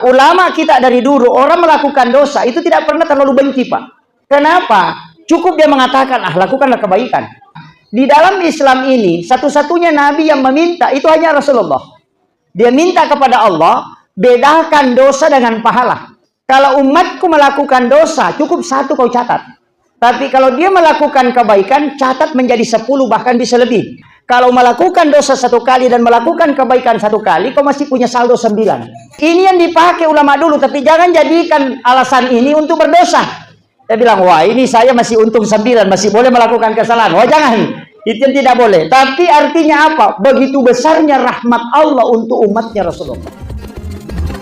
Ulama kita dari dulu, orang melakukan dosa itu tidak pernah terlalu benci, Pak. Kenapa? Cukup dia mengatakan, lakukanlah kebaikan. Di dalam Islam ini, satu-satunya Nabi yang meminta itu hanya Rasulullah. Dia minta kepada Allah, bedakan dosa dengan pahala. Kalau umatku melakukan dosa, cukup satu kau catat. Tapi kalau dia melakukan kebaikan, catat menjadi 10, bahkan bisa lebih. Kalau melakukan dosa 1 kali dan melakukan kebaikan 1 kali, kau masih punya saldo 9. Ini yang dipakai ulama dulu, tapi jangan jadikan alasan ini untuk berdosa. Dia bilang, wah ini saya masih untung 9, masih boleh melakukan kesalahan. Wah jangan, itu yang tidak boleh. Tapi artinya apa? Begitu besarnya rahmat Allah untuk umatnya Rasulullah.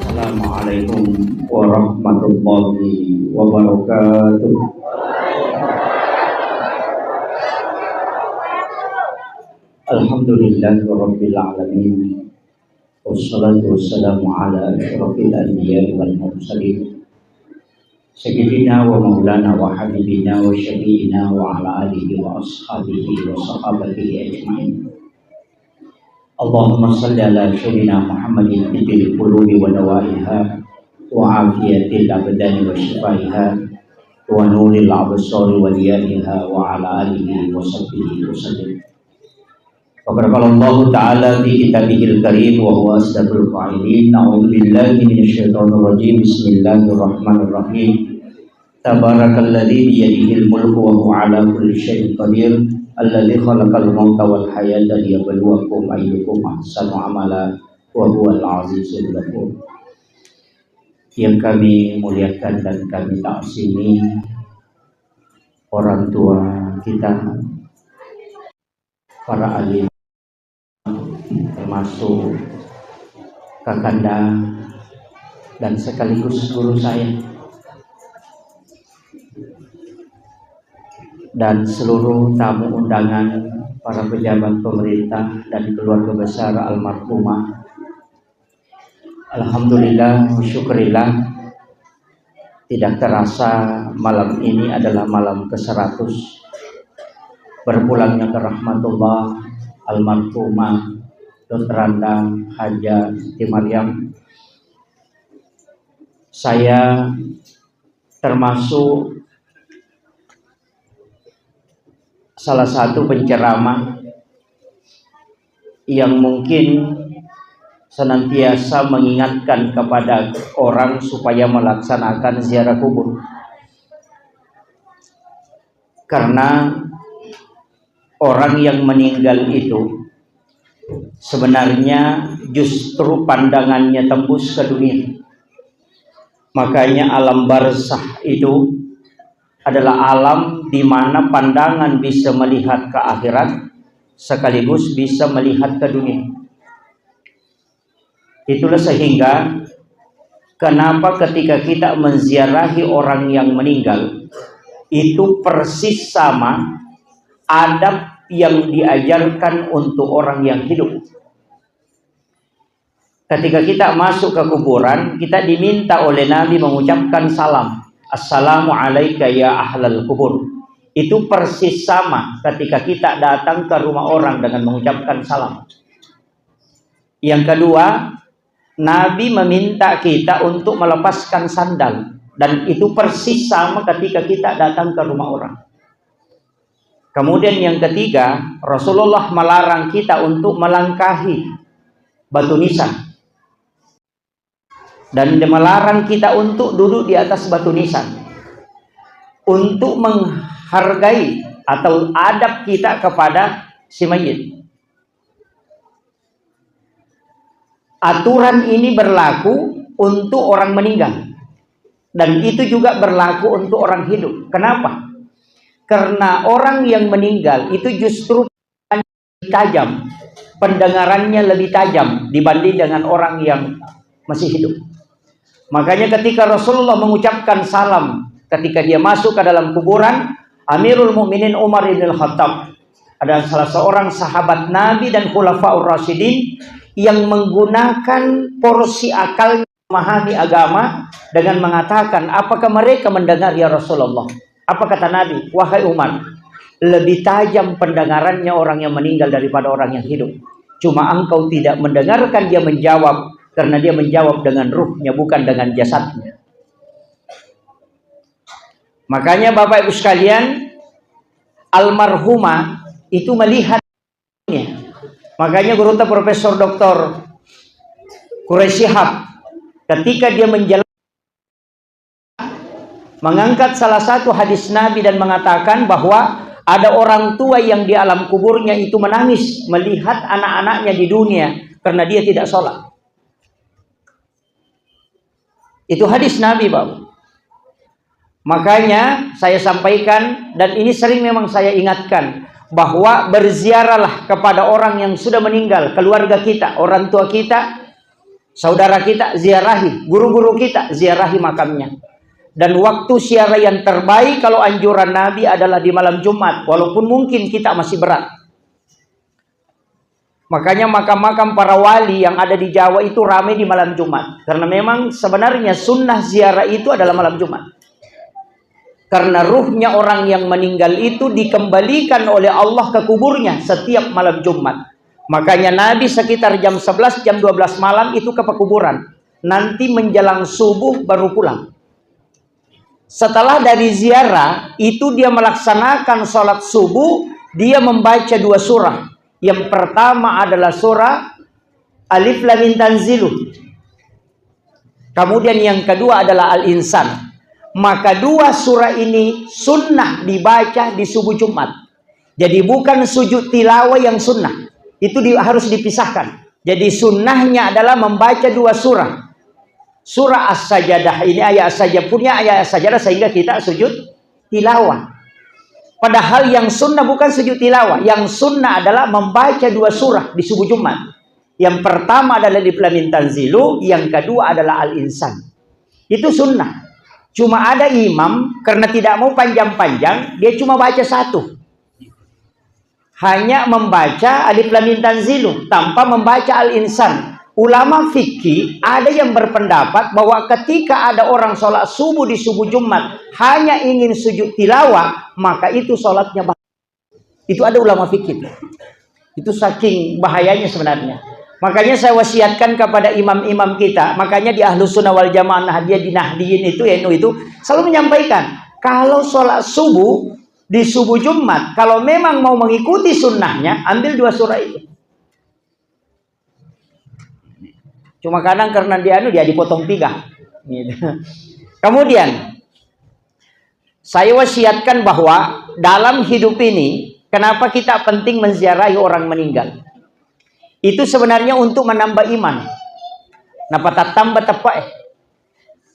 Assalamualaikum warahmatullahi wabarakatuh. Alhamdulillahirabbil alamin. Wassalatu wassalamu ala asyrafil anbiya'i wal mursalin. Sayyidina wa maulana wa habibina wa syafi'ina wa ala alihi wa ashabihi wa sahabatihi ajma'in. Allahumma salli ala sayyidina Muhammadin tibbil qulubi wa dawaiha wa afiyatil abdani wa shifaiha wa nuril absari wa diyaiha wa ala alihi wa sahbihi wa sallim. Faqala ta'ala fi kitabihil karim wa huwa asdaqul qa'ilin. A'udzu billahi minasyaitonir rajim. Bismillahirrahmanirrahim. Tabarakalladzi biyadihil mulku wa huwa 'ala kulli syai'in qadir. Alladzi khalaqal mauta wal hayata liyabluwakum ayyukum ahsanu amala wa huwal 'azizul ghafur. Yang kami muliakan dan kami taksimi orang tua kita, para alim, termasuk kakanda dan sekaligus guru saya, dan seluruh tamu undangan, para pejabat pemerintah dan keluarga besar almarhumah. Alhamdulillah wa syukurillah, tidak terasa malam ini adalah malam ke-100 berpulangnya ke rahmatullah almarhumah Dr. Randang Haja Siti Maryam. Saya termasuk salah satu penceramah yang mungkin senantiasa mengingatkan kepada orang supaya melaksanakan ziarah kubur, karena orang yang meninggal itu sebenarnya justru pandangannya tembus ke dunia. Makanya alam barzakh itu adalah alam di mana pandangan bisa melihat ke akhirat sekaligus bisa melihat ke dunia. Itulah sehingga kenapa ketika kita menziarahi orang yang meninggal itu persis sama adab yang diajarkan untuk orang yang hidup. Ketika kita masuk ke kuburan, kita diminta oleh Nabi mengucapkan salam. Assalamu alayka ya ahlal kubur. Itu persis sama ketika kita datang ke rumah orang dengan mengucapkan salam. Yang kedua, Nabi meminta kita untuk melepaskan sandal, dan itu persis sama ketika kita datang ke rumah orang. Kemudian yang ketiga, Rasulullah melarang kita untuk melangkahi batu nisan, dan melarang kita untuk duduk di atas batu nisan, untuk menghargai atau adab kita kepada si mayit. Aturan ini berlaku untuk orang meninggal, dan itu juga berlaku untuk orang hidup. Kenapa? Karena orang yang meninggal itu justru tajam, pendengarannya lebih tajam dibanding dengan orang yang masih hidup. Makanya ketika Rasulullah mengucapkan salam ketika dia masuk ke dalam kuburan, Amirul Mukminin Umar bin Khattab adalah salah seorang sahabat Nabi dan Khulafaur Rasyidin yang menggunakan porsi akalnya memahami agama dengan mengatakan, apakah mereka mendengar ya Rasulullah? Apa kata Nabi? Wahai Umar, lebih tajam pendengarannya orang yang meninggal daripada orang yang hidup. Cuma engkau tidak mendengarkan dia menjawab karena dia menjawab dengan ruhnya, bukan dengan jasadnya. Makanya Bapak Ibu sekalian, almarhumah itu melihatnya. Makanya guru Profesor Dr. Quraisy Shihab ketika dia mengangkat salah satu hadis Nabi dan mengatakan bahwa ada orang tua yang di alam kuburnya itu menangis melihat anak-anaknya di dunia karena dia tidak sholat. Itu hadis Nabi, Bapak. Makanya saya sampaikan, dan ini sering memang saya ingatkan, bahwa berziarahlah kepada orang yang sudah meninggal, keluarga kita, orang tua kita, saudara kita, ziarahi, guru-guru kita, ziarahi makamnya. Dan waktu ziarah yang terbaik kalau anjuran Nabi adalah di malam Jumat, walaupun mungkin kita masih berat. Makanya makam-makam para wali yang ada di Jawa itu ramai di malam Jumat. Karena memang sebenarnya sunnah ziarah itu adalah malam Jumat. Karena ruhnya orang yang meninggal itu dikembalikan oleh Allah ke kuburnya setiap malam Jumat. Makanya Nabi sekitar jam 11, jam 12 malam itu ke pekuburan. Nanti menjelang subuh baru pulang. Setelah dari ziarah, itu dia melaksanakan sholat subuh, dia membaca 2 surah. Yang pertama adalah surah Alif Lam Mim Tanzilu. Kemudian yang kedua adalah Al-Insan. Maka 2 surah ini sunnah dibaca di subuh Jumat. Jadi bukan sujud tilawah yang sunnah. Itu harus dipisahkan. Jadi sunnahnya adalah membaca 2 surah. Surah As-Sajadah ini ayat As-Sajadah punya ayat As-Sajadah sehingga kita sujud tilawah. Padahal yang sunnah bukan sujud tilawah. Yang sunnah adalah membaca 2 surah di subuh Jumat. Yang pertama adalah Alif Lam Mim Tanzilu, yang kedua adalah Al-Insan. Itu sunnah. Cuma ada imam karena tidak mau panjang-panjang, dia cuma baca 1. Hanya membaca Alif Lam Mim Tanzilu tanpa membaca Al-Insan. Ulama fikih ada yang berpendapat bahwa ketika ada orang sholat subuh di subuh Jumat hanya ingin sujud tilawah, maka itu sholatnya batal. Itu ada ulama fikih. Itu saking bahayanya sebenarnya. Makanya saya wasiatkan kepada imam-imam kita. Makanya di Ahlus Sunnah wal Jamaah Nahdiyah di Nahdiyin itu, NU itu selalu menyampaikan, kalau sholat subuh di subuh Jumat, kalau memang mau mengikuti sunnahnya, ambil 2 surah itu. Cuma kadang karena dia dipotong 3. Gitu. Kemudian saya wasiatkan bahwa dalam hidup ini, kenapa kita penting menziarahi orang meninggal? Itu sebenarnya untuk menambah iman. Napa tambah tepat?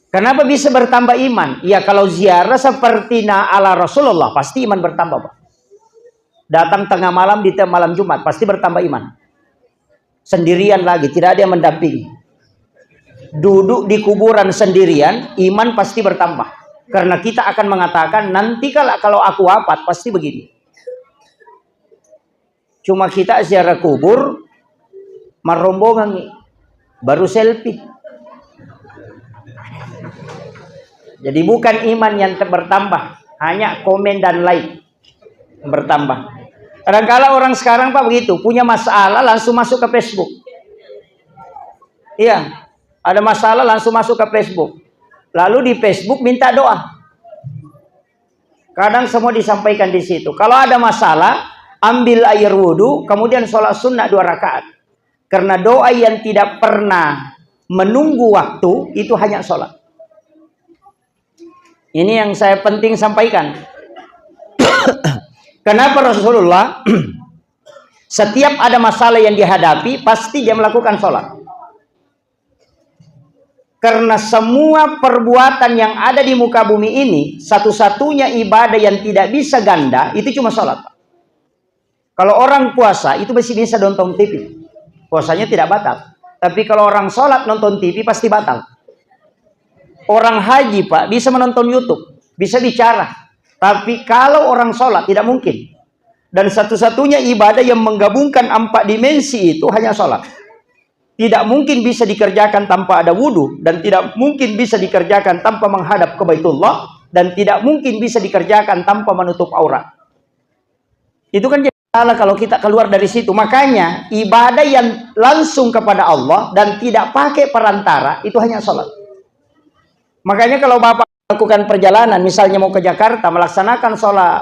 Kenapa bisa bertambah iman? Ya kalau ziarah seperti ala Rasulullah pasti iman bertambah, Pak. Datang tengah malam di malam Jumat pasti bertambah iman. Sendirian lagi, tidak ada yang mendampingi. Duduk di kuburan sendirian, iman pasti bertambah. Karena kita akan mengatakan, nanti kalau aku wafat, pasti begini. Cuma kita ziarah kubur, merombongan, baru selfie. Jadi bukan iman yang bertambah, hanya komen dan like bertambah. Kadang-kala orang sekarang Pak begitu, punya masalah langsung masuk ke Facebook. Iya, ada masalah langsung masuk ke Facebook. Lalu di Facebook minta doa. Kadang semua disampaikan di situ. Kalau ada masalah, ambil air wudhu, kemudian sholat sunnah 2 rakaat. Karena doa yang tidak pernah menunggu waktu, itu hanya sholat. Ini yang saya penting sampaikan. Kenapa Rasulullah setiap ada masalah yang dihadapi pasti dia melakukan sholat? Karena semua perbuatan yang ada di muka bumi ini, satu-satunya ibadah yang tidak bisa ganda itu cuma sholat. Kalau orang puasa itu masih bisa nonton TV, puasanya tidak batal. Tapi kalau orang sholat nonton TV pasti batal. Orang haji Pak bisa menonton YouTube, bisa bicara. Tapi kalau orang sholat tidak mungkin. Dan satu-satunya ibadah yang menggabungkan 4 dimensi itu hanya sholat. Tidak mungkin bisa dikerjakan tanpa ada wudhu. Dan tidak mungkin bisa dikerjakan tanpa menghadap ke Baitullah. Dan tidak mungkin bisa dikerjakan tanpa menutup aurat. Itu kan salah kalau kita keluar dari situ. Makanya ibadah yang langsung kepada Allah dan tidak pakai perantara itu hanya sholat. Makanya kalau Bapak melakukan perjalanan, misalnya mau ke Jakarta, melaksanakan sholat,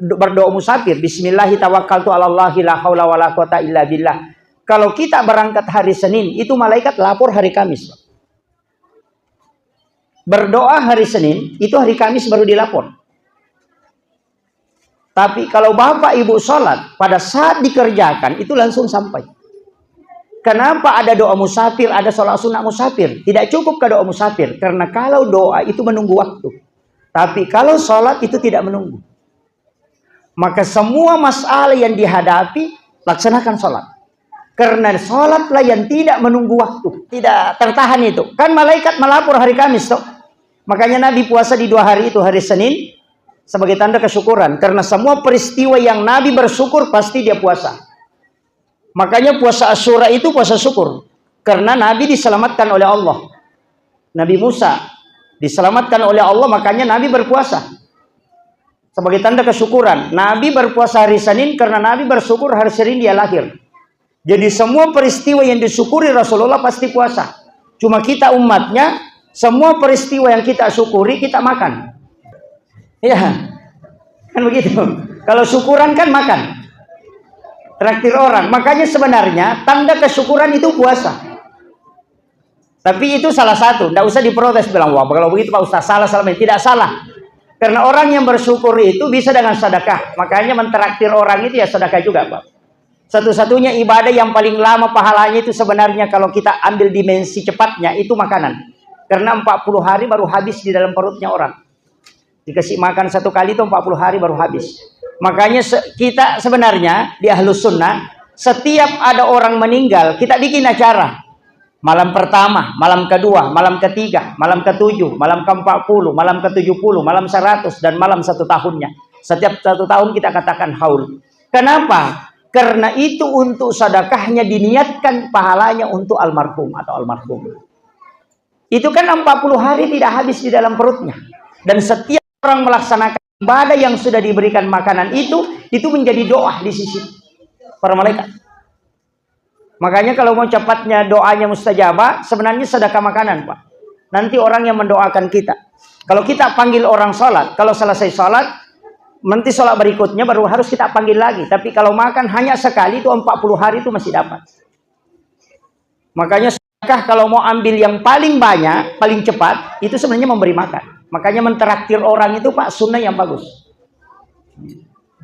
berdoa musafir, Bismillahi tawakkaltu 'alallahi la haula wala quwata illa billah. Kalau kita berangkat hari Senin, itu malaikat lapor hari Kamis. Berdoa hari Senin, itu hari Kamis baru dilapor. Tapi kalau Bapak Ibu sholat, pada saat dikerjakan, itu langsung sampai. Kenapa ada doa musafir, ada sholat sunnah musafir? Tidak cukup ke doa musafir. Karena kalau doa itu menunggu waktu. Tapi kalau sholat itu tidak menunggu. Maka semua masalah yang dihadapi, laksanakan sholat. Karena sholatlah yang tidak menunggu waktu. Tidak tertahan itu. Kan malaikat melapor hari Kamis. Toh? Makanya Nabi puasa di 2 hari itu, hari Senin. Sebagai tanda kesyukuran. Karena semua peristiwa yang Nabi bersyukur, pasti dia puasa. Makanya puasa Asyura itu puasa syukur. Karena Nabi diselamatkan oleh Allah. Nabi Musa diselamatkan oleh Allah, makanya Nabi berpuasa. Sebagai tanda kesyukuran. Nabi berpuasa hari Senin karena Nabi bersyukur hari Senin dia lahir. Jadi semua peristiwa yang disyukuri Rasulullah pasti puasa. Cuma kita umatnya, semua peristiwa yang kita syukuri, kita makan. Iya, kan begitu. Kalau syukuran kan makan, traktir orang. Makanya sebenarnya tanda kesyukuran itu puasa. Tapi itu salah satu. Tidak usah diprotes bilang, wah kalau begitu Pak Ustaz salah. Tidak salah. Karena orang yang bersyukur itu bisa dengan sedekah. Makanya mentraktir orang itu ya sedekah juga, Pak. Satu-satunya ibadah yang paling lama pahalanya itu sebenarnya kalau kita ambil dimensi cepatnya itu makanan. Karena 40 hari baru habis di dalam perutnya orang. Dikasih makan 1 kali itu 40 hari baru habis. Makanya kita sebenarnya di Ahlus Sunnah, setiap ada orang meninggal, kita bikin acara. Malam pertama, malam kedua, malam ketiga, malam ke-7, malam ke-40, malam ke-70, malam 100, dan malam 1 tahunnya. Setiap 1 tahun kita katakan haul. Kenapa? Karena itu untuk sedekahnya diniatkan pahalanya untuk almarhum atau almarhum. Itu kan 40 hari tidak habis di dalam perutnya. Dan setiap orang melaksanakan ibadah yang sudah diberikan makanan itu menjadi doa di sisi para malaikat. Makanya kalau mau cepatnya doanya mustajabah, sebenarnya sedekah makanan, Pak. Nanti orang yang mendoakan kita. Kalau kita panggil orang sholat, kalau selesai sholat, nanti sholat berikutnya baru harus kita panggil lagi. Tapi kalau makan hanya sekali itu 40 hari itu masih dapat. Makanya sedekah kalau mau ambil yang paling banyak, paling cepat, itu sebenarnya memberi makan. Makanya mentraktir orang itu Pak sunnah yang bagus.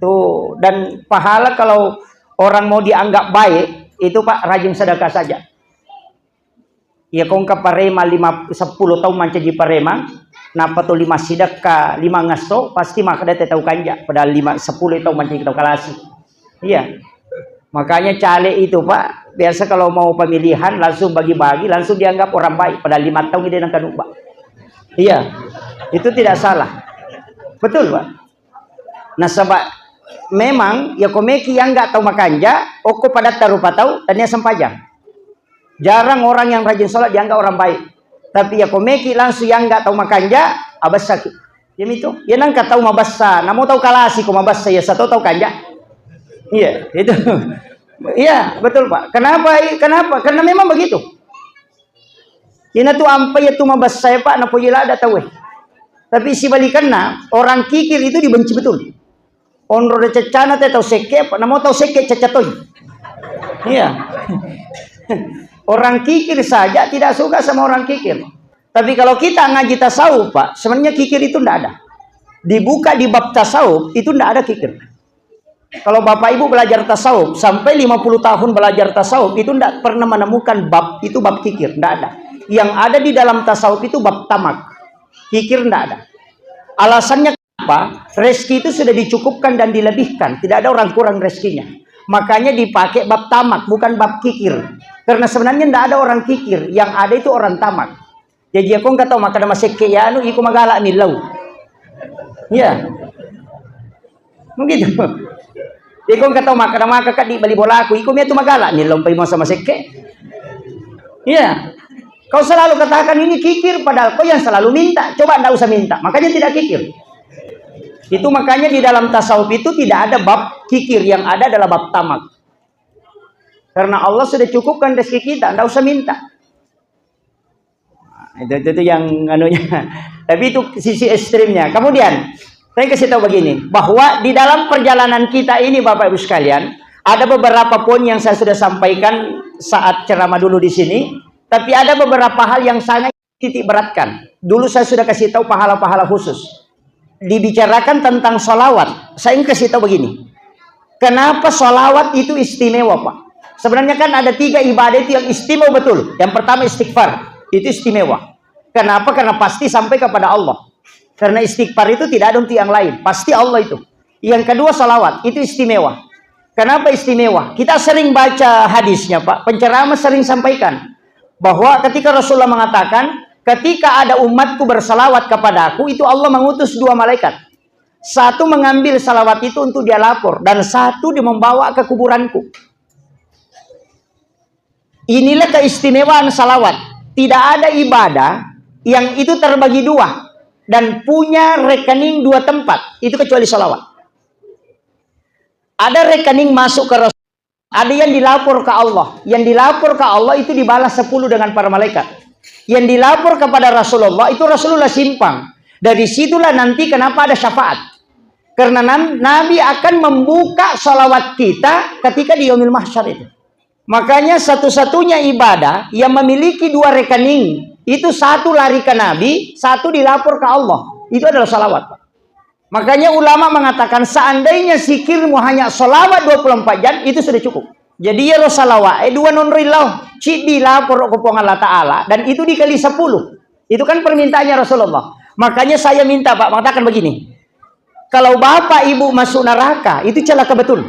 Tuh, dan pahala kalau orang mau dianggap baik, itu Pak rajin sedekah saja. Ya kongka parema 10 tahun mancaji parema, napa tuh 5 sedekah 5 ngaso pasti maka dia tahu kanja pada 10 tahun mancaji tahu kalasi. Iya. Makanya caleg itu Pak, biasa kalau mau pemilihan langsung bagi-bagi, langsung dianggap orang baik pada 5 tahun dia nangkan ubah. Iya. Itu tidak salah. Betul, Pak. Nah, sebab memang ya komeki yang nggak tahu makanja, oko pada tarupa tahu dan dia sempajang. Jarang orang yang rajin sholat dianggap orang baik. Tapi ya komeki langsung yang nggak tahu makanja, abas sakit. Ya itu. Ya nangka tahu mabassa, namo tahu kalasi ko mabassa ya satu tahu kanja. Iya, itu. Iya, betul, Pak. Kenapa? Kenapa? Karena memang begitu. Ina tu ampai tu mabassa ya Pak, na pujila ada tahu. Tapi si balikanna orang kikir itu dibenci betul. Onro de cecana te tahu seke, namo tahu seke cecatoy. Iya. Orang kikir saja tidak suka sama orang kikir. Tapi kalau kita ngaji tasawuf, Pak, sebenarnya kikir itu tidak ada. Dibuka di bab tasawuf itu tidak ada kikir. Kalau Bapak Ibu belajar tasawuf sampai 50 tahun belajar tasawuf itu tidak pernah menemukan bab itu bab kikir, tidak ada. Yang ada di dalam tasawuf itu bab tamak. Kikir tidak ada. Alasannya apa? Rezeki itu sudah dicukupkan dan dilebihkan. Tidak ada orang kurang rezekinya. Makanya dipakai bab tamak, bukan bab kikir. Karena sebenarnya tidak ada orang kikir. Yang ada itu orang tamak. Jadi aku nggak tahu maka nama sekeyanu iku magala milau. Ya, begitu. Iku nggak tahu maka nama kakak di bali bola aku. Iku itu magala milau pai mau sama seke. Ya. Kau selalu katakan ini kikir, padahal kau yang selalu minta. Coba anda usah minta, makanya tidak kikir. Itu makanya di dalam tasawuf itu tidak ada bab kikir, yang ada adalah bab tamak. Karena Allah sudah cukupkan rezeki kita, tidak usah minta. Itu yang anunya. Tapi itu sisi ekstrimnya. Kemudian saya kasih tahu begini, bahwa di dalam perjalanan kita ini Bapak Ibu sekalian, ada beberapa poin yang saya sudah sampaikan saat ceramah dulu di sini, tapi ada beberapa hal yang sangat titik beratkan. Dulu saya sudah kasih tahu pahala-pahala khusus. Dibicarakan tentang sholawat, saya ingin kasih tahu begini. Kenapa sholawat itu istimewa, Pak? Sebenarnya kan ada 3 ibadah itu yang istimewa betul. Yang pertama istighfar, itu istimewa. Kenapa? Karena pasti sampai kepada Allah. Karena istighfar itu tidak ada untuk yang lain, pasti Allah itu. Yang kedua sholawat, itu istimewa. Kenapa istimewa? Kita sering baca hadisnya, Pak. Penceramah sering sampaikan bahwa ketika Rasulullah mengatakan, ketika ada umatku bersalawat kepada aku, itu Allah mengutus 2 malaikat. Satu mengambil salawat itu untuk dia lapor, dan satu dia membawa ke kuburanku. Inilah keistimewaan salawat. Tidak ada ibadah yang itu terbagi 2 dan punya rekening 2 tempat, itu kecuali salawat. Ada rekening masuk ke Rasul, ada yang dilapor ke Allah. Yang dilapor ke Allah itu dibalas 10 dengan para malaikat. Yang dilapor kepada Rasulullah itu Rasulullah simpang. Dari situlah nanti kenapa ada syafaat. Karena Nabi akan membuka salawat kita ketika di yaumil mahsyar itu. Makanya satu-satunya ibadah yang memiliki 2 rekening, itu satu lari ke Nabi, satu dilapor ke Allah. Itu adalah salawat. Makanya ulama mengatakan seandainya zikirmu hanya salawat 24 jam, itu sudah cukup. Jadi ya salawat 2 nonrillah, cik dilapor ke Allah Ta'ala, dan itu dikali 10. Itu kan permintaannya Rasulullah. Makanya saya minta Pak, mengatakan begini. Kalau bapak ibu masuk neraka, itu celaka betul.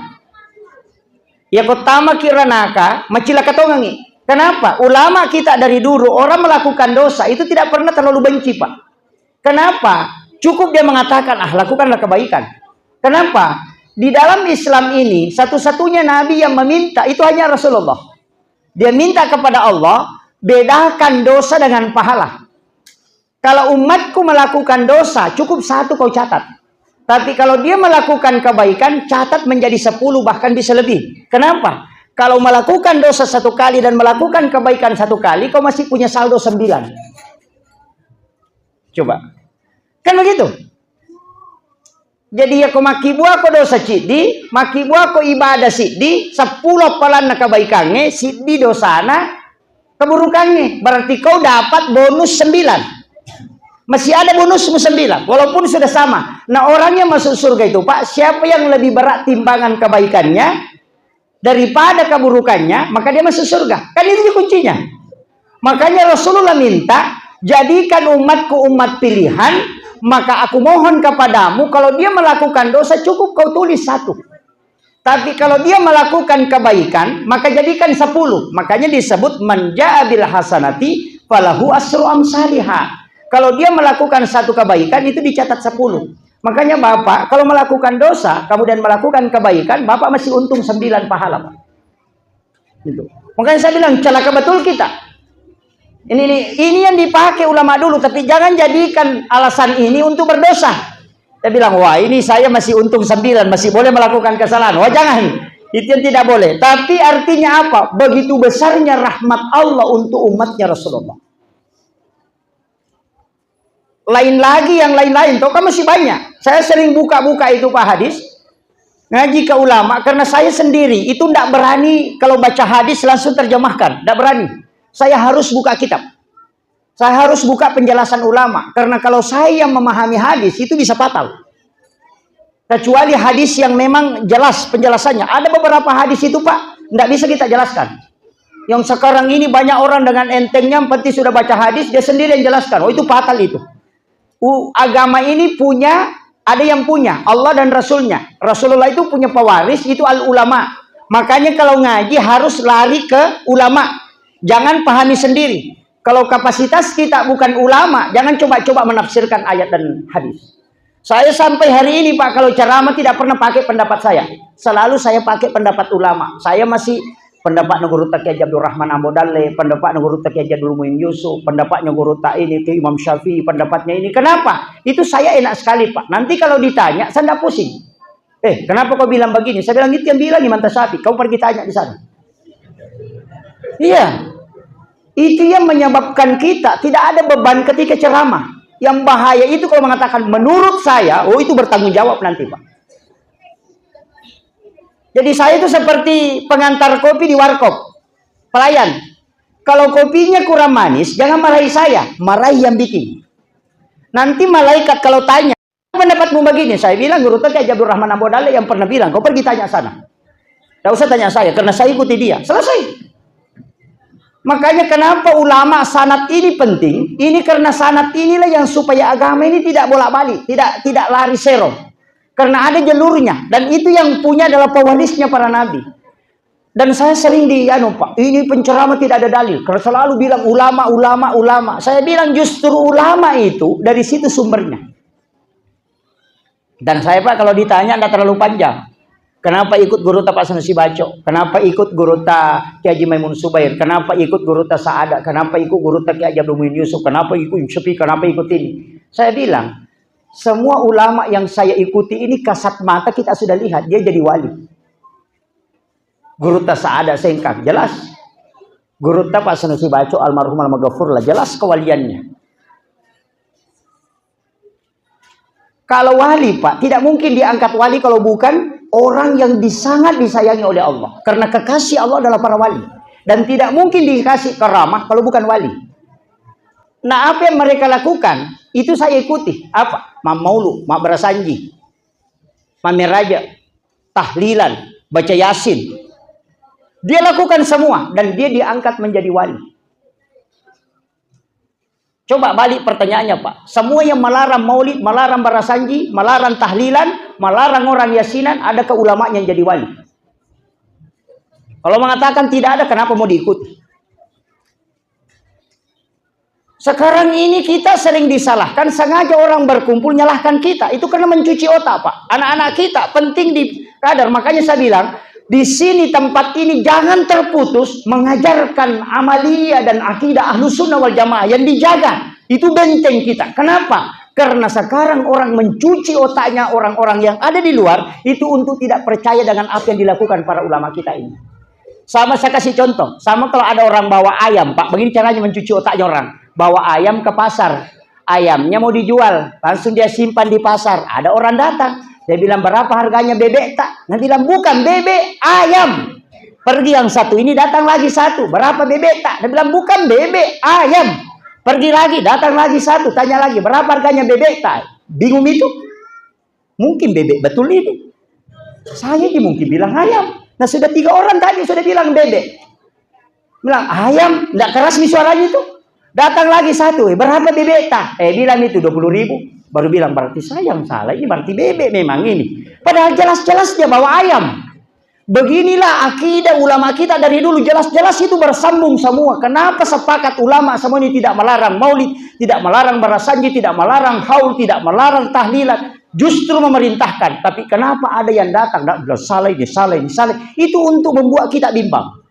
Ya kotama kira naka, macilaka tongangi. Kenapa? Ulama kita dari dulu, orang melakukan dosa itu tidak pernah terlalu benci, Pak. Kenapa? Cukup dia mengatakan, lakukanlah kebaikan. Kenapa? Di dalam Islam ini, satu-satunya Nabi yang meminta, itu hanya Rasulullah. Dia minta kepada Allah, bedakan dosa dengan pahala. Kalau umatku melakukan dosa, cukup 1 kau catat. Tapi kalau dia melakukan kebaikan, catat menjadi 10, bahkan bisa lebih. Kenapa? Kalau melakukan dosa 1 kali dan melakukan kebaikan 1 kali, kau masih punya saldo 9. Coba. Kan begitu? Jadi ya kau maki buah kau dosa cidi, maki buah kau ibadah sidi, 10 palan kebaikannya, sidi dosana, keburukannya. Berarti kau dapat bonus 9. Masih ada bonus 9, walaupun sudah sama. Nah orang yang masuk surga itu Pak, siapa yang lebih berat timbangan kebaikannya daripada keburukannya, maka dia masuk surga. Kan itu kuncinya. Makanya Rasulullah minta, jadikan umatku umat pilihan, maka aku mohon kepadamu, kalau dia melakukan dosa cukup kau tulis 1. Tapi kalau dia melakukan kebaikan, maka jadikan 10. Makanya disebut man ja'a bil hasanati falahu asru amsalihah. Kalau dia melakukan 1 kebaikan, itu dicatat 10. Makanya Bapak, kalau melakukan dosa, kemudian melakukan kebaikan, Bapak masih untung 9 pahala, Pak. Gitu. Makanya saya bilang, celaka betul kita. Ini yang dipakai ulama dulu, tapi jangan jadikan alasan ini untuk berdosa. Saya bilang, wah ini saya masih untung 9, masih boleh melakukan kesalahan. Wah jangan, itu yang tidak boleh. Tapi artinya apa? Begitu besarnya rahmat Allah untuk umatnya Rasulullah. Lain lagi yang lain-lain, toh kan masih banyak. Saya sering buka-buka itu Pak hadis, ngaji ke ulama, karena saya sendiri itu tidak berani kalau baca hadis langsung terjemahkan, tidak berani. Saya harus buka kitab, saya harus buka penjelasan ulama, karena kalau saya yang memahami hadis itu bisa fatal. Kecuali hadis yang memang jelas penjelasannya. Ada beberapa hadis itu Pak, tidak bisa kita jelaskan. Yang sekarang ini banyak orang dengan entengnya, penting sudah baca hadis, dia sendiri yang jelaskan. Oh itu fatal itu. Agama ini punya, ada yang punya Allah dan Rasulnya. Rasulullah itu punya pewaris, itu al-ulama. Makanya kalau ngaji harus lari ke ulama, jangan pahami sendiri. Kalau kapasitas kita bukan ulama, jangan coba-coba menafsirkan ayat dan hadis. Saya sampai hari ini Pak, kalau ceramah tidak pernah pakai pendapat saya, selalu saya pakai pendapat ulama. Saya masih Pendapatnya guru tak Kiai Abdul Rahman Ambodalle, pendapatnya guru tak Kiai Abdul Muin Yusuf, pendapatnya guru tak ini ke Imam Syafi'i, pendapatnya ini. Kenapa? Itu saya enak sekali Pak. Nanti kalau ditanya, saya tidak pusing. Kenapa kau bilang begini? Saya bilang, itu yang bilang Imam Syafi'i. Kau pergi tanya di sana. Iya. Itu yang menyebabkan kita tidak ada beban ketika ceramah. Yang bahaya itu kalau mengatakan menurut saya, itu bertanggung jawab nanti Pak. Jadi saya itu seperti pengantar kopi di warkop. Pelayan. Kalau kopinya kurang manis, jangan marahi saya. Marahi yang bikin. Nanti malaikat kalau tanya, pendapatmu begini? Saya bilang, guru Kiai Abdul Rahman Ambodalle yang pernah bilang, kau pergi tanya sana. Tidak usah tanya saya, karena saya ikuti dia. Selesai. Makanya kenapa ulama sanad ini penting? Ini karena sanad inilah yang supaya agama ini tidak bolak-balik, tidak lari serong. Karena ada jalurnya, dan itu yang punya adalah pewarisnya para nabi. Dan saya sering Pak, ini penceramah tidak ada dalil. Karena selalu bilang ulama. Saya bilang justru ulama itu dari situ sumbernya. Dan saya Pak kalau ditanya tidak terlalu panjang. Kenapa ikut guru Pak Sanusi Baco? Kenapa ikut guru Kiai Haji Maimun Subair? Kenapa ikut guru Saada? Kenapa ikut guru Kiai Abdul Muin Yusuf? Kenapa ikut Syafi'i? Kenapa ikut ini? Saya bilang, semua ulama yang saya ikuti ini kasat mata kita sudah lihat dia jadi wali. Guru Saada Sengkang jelas. Guru Pak Sanusi Baco almarhum al-maghfurlah jelas kewaliannya. Kalau wali Pak tidak mungkin diangkat wali kalau bukan orang yang sangat disayangi oleh Allah. Karena kekasih Allah adalah para wali. Dan tidak mungkin dikasih karamah kalau bukan wali. Nah apa yang mereka lakukan itu saya ikuti. Apa? Maulu, Berasanji, Raja, tahlilan, baca Yasin. Dia lakukan semua dan dia diangkat menjadi wali. Coba balik pertanyaannya Pak. Semua yang melarang maulid, melarang Berasanji, melarang tahlilan, melarang orang yasinan, adakah ulama yang jadi wali? Kalau mengatakan tidak ada, kenapa mau diikuti? Sekarang ini kita sering disalahkan, sengaja orang berkumpul nyalahkan kita. Itu karena mencuci otak Pak. Anak-anak kita penting di kadar. Makanya saya bilang, di sini tempat ini jangan terputus mengajarkan amaliyah dan akidah Ahlus Sunnah wal Jamaah yang dijaga. Itu benteng kita. Kenapa? Karena sekarang orang mencuci otaknya orang-orang yang ada di luar itu untuk tidak percaya dengan apa yang dilakukan para ulama kita ini. Sama saya kasih contoh. Sama kalau ada orang bawa ayam Pak. Begini caranya mencuci otaknya orang. Bawa ayam ke pasar, ayamnya mau dijual, langsung dia simpan di pasar. Ada orang datang, dia bilang berapa harganya bebek tak? Nanti bilang bukan bebek, ayam. Pergi yang satu ini datang lagi satu, berapa bebek tak? Dia bilang bukan bebek, ayam. Pergi lagi, datang lagi satu, tanya lagi berapa harganya bebek tak? Bingung itu? Mungkin bebek betul ini. Saya ini mungkin bilang ayam. Nah sudah 3 orang tadi sudah bilang bebek. Bilang ayam, tidak keras nih suaranya itu. Datang lagi satu, berapa bebek tak? Bilang itu 20.000. Baru bilang berarti saya yang salah, ini berarti bebek memang ini. Padahal jelas-jelas dia bawa ayam. Beginilah akidah ulama kita dari dulu, jelas-jelas itu bersambung semua. Kenapa sepakat ulama semua ini tidak melarang maulid, tidak melarang Berasanji, tidak melarang haul, tidak melarang tahlilan. Justru memerintahkan. Tapi kenapa ada yang datang? Salah ini, salah ini, salah. Itu untuk membuat kita bimbang.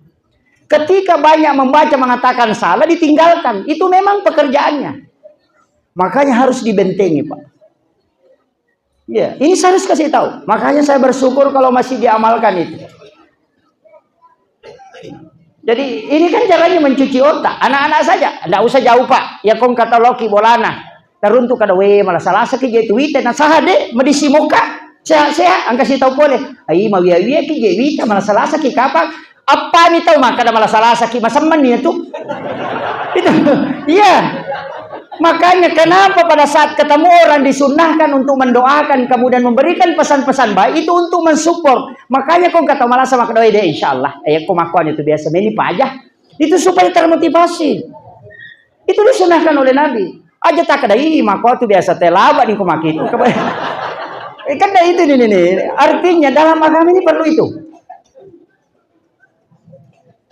Ketika banyak membaca mengatakan salah, ditinggalkan. Itu memang pekerjaannya. Makanya harus dibentengi Pak. Ya, ini saya harus kasih tahu. Makanya saya bersyukur kalau masih diamalkan itu. Jadi ini kan caranya mencuci otak. Anak-anak saja. Tidak usah jauh Pak. Ya kong kata Loki bolana. Teruntuk kada malah salah sakit jadi Twitter. Nah sahade medisi muka. Sehat-sehat. Ang kasih tahu boleh. Ay mawiya-wiya ki jadi malah salah sakit kapan. Apa nih tahu maka ada malah salah sakit masaman nih itu. Itu. Iya. Makanya kenapa pada saat ketemu orang disunnahkan untuk mendoakan kemudian memberikan pesan-pesan baik itu untuk mensupport. Makanya kau kata malah sama kedua ide insyaallah. Kemakuan itu biasa ini aja. Itu supaya termotivasi. Itu disunnahkan oleh Nabi. Aja tak ada makuan itu biasa telaba nih kumaki itu. Kan itu nih. Artinya dalam agama ini perlu itu.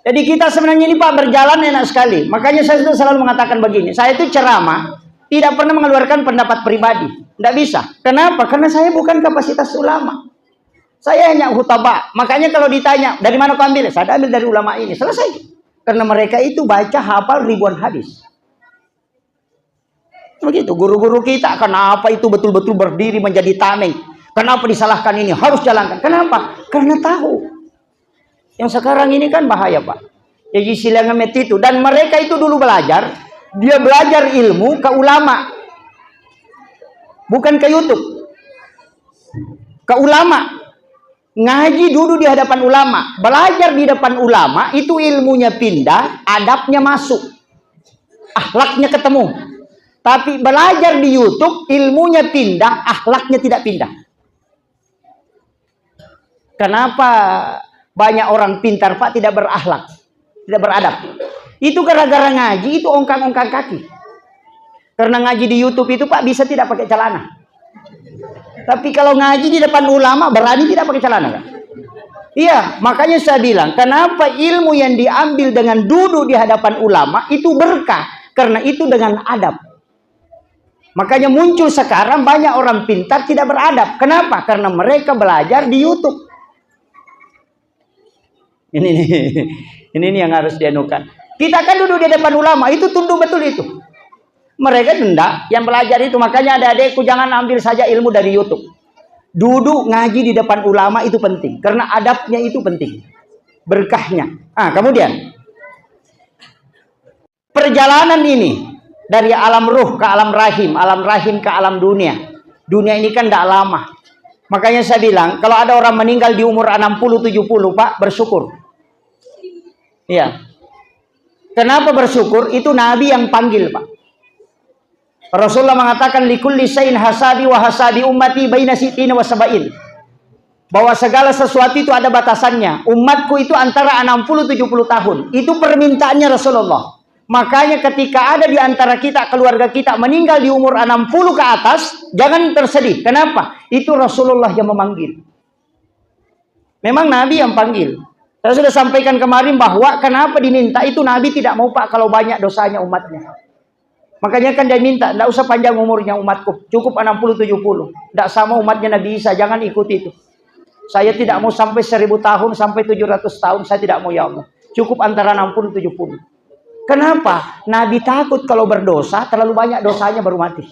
Jadi kita sebenarnya ini Pak berjalan enak sekali. Makanya saya itu selalu mengatakan begini. Saya itu ceramah tidak pernah mengeluarkan pendapat pribadi. Tidak bisa. Kenapa? Karena saya bukan kapasitas ulama. Saya hanya khutbah. Makanya kalau ditanya, dari mana kau ambil? Saya ambil dari ulama ini. Selesai. Karena mereka itu baca hafal ribuan hadis. Begitu. Guru-guru kita, kenapa itu betul-betul berdiri menjadi tameng? Kenapa disalahkan ini? Harus jalankan. Kenapa? Karena tahu. Yang sekarang ini kan bahaya, Pak. Jadi silangamet itu. Dan mereka itu dulu belajar. Dia belajar ilmu ke ulama. Bukan ke YouTube. Ke ulama. Ngaji dulu di hadapan ulama. Belajar di depan ulama. Itu ilmunya pindah. Adabnya masuk. Akhlaknya ketemu. Tapi belajar di YouTube. Ilmunya pindah. Akhlaknya tidak pindah. Kenapa banyak orang pintar, Pak, tidak berakhlak? Tidak beradab. Itu gara-gara ngaji. Itu ongkang-ongkang kaki. Karena ngaji di YouTube itu, Pak, bisa tidak pakai celana. Tapi kalau ngaji di depan ulama, berani tidak pakai celana, kan? Iya, makanya saya bilang, kenapa ilmu yang diambil dengan duduk di hadapan ulama itu berkah? Karena itu dengan adab. Makanya muncul sekarang banyak orang pintar tidak beradab. Kenapa? Karena mereka belajar di YouTube. Ini yang harus dianukan. Kita kan duduk di depan ulama, itu tunduk betul itu. Mereka tidak yang belajar itu. Makanya adik-adikku jangan ambil saja ilmu dari YouTube. Duduk ngaji di depan ulama itu penting. Karena adabnya itu penting. Berkahnya. Kemudian. Perjalanan ini. Dari alam ruh ke alam rahim ke alam dunia. Dunia ini kan tidak lama. Makanya saya bilang. Kalau ada orang meninggal di umur 60-70, Pak, bersyukur. Iya. Kenapa bersyukur? Itu Nabi yang panggil, Pak. Rasulullah mengatakan likulli syai'in hasabi wa hasabi ummati baina sittina wa sab'in. Bahwa segala sesuatu itu ada batasannya. Umatku itu antara 60-70 tahun. Itu permintaannya Rasulullah. Makanya ketika ada di antara kita, keluarga kita meninggal di umur 60 ke atas, jangan tersedih. Kenapa? Itu Rasulullah yang memanggil. Memang Nabi yang panggil. Saya sudah sampaikan kemarin bahwa kenapa diminta itu Nabi tidak mau, Pak, kalau banyak dosanya umatnya. Makanya kan dia minta, tidak usah panjang umurnya umatku. Cukup 60-70. Tidak sama umatnya Nabi Isa. Jangan ikut itu. Saya tidak mau sampai 1000 tahun, sampai 700 tahun. Saya tidak mau, ya Allah. Cukup antara 60-70. Kenapa? Nabi takut kalau berdosa, terlalu banyak dosanya baru mati.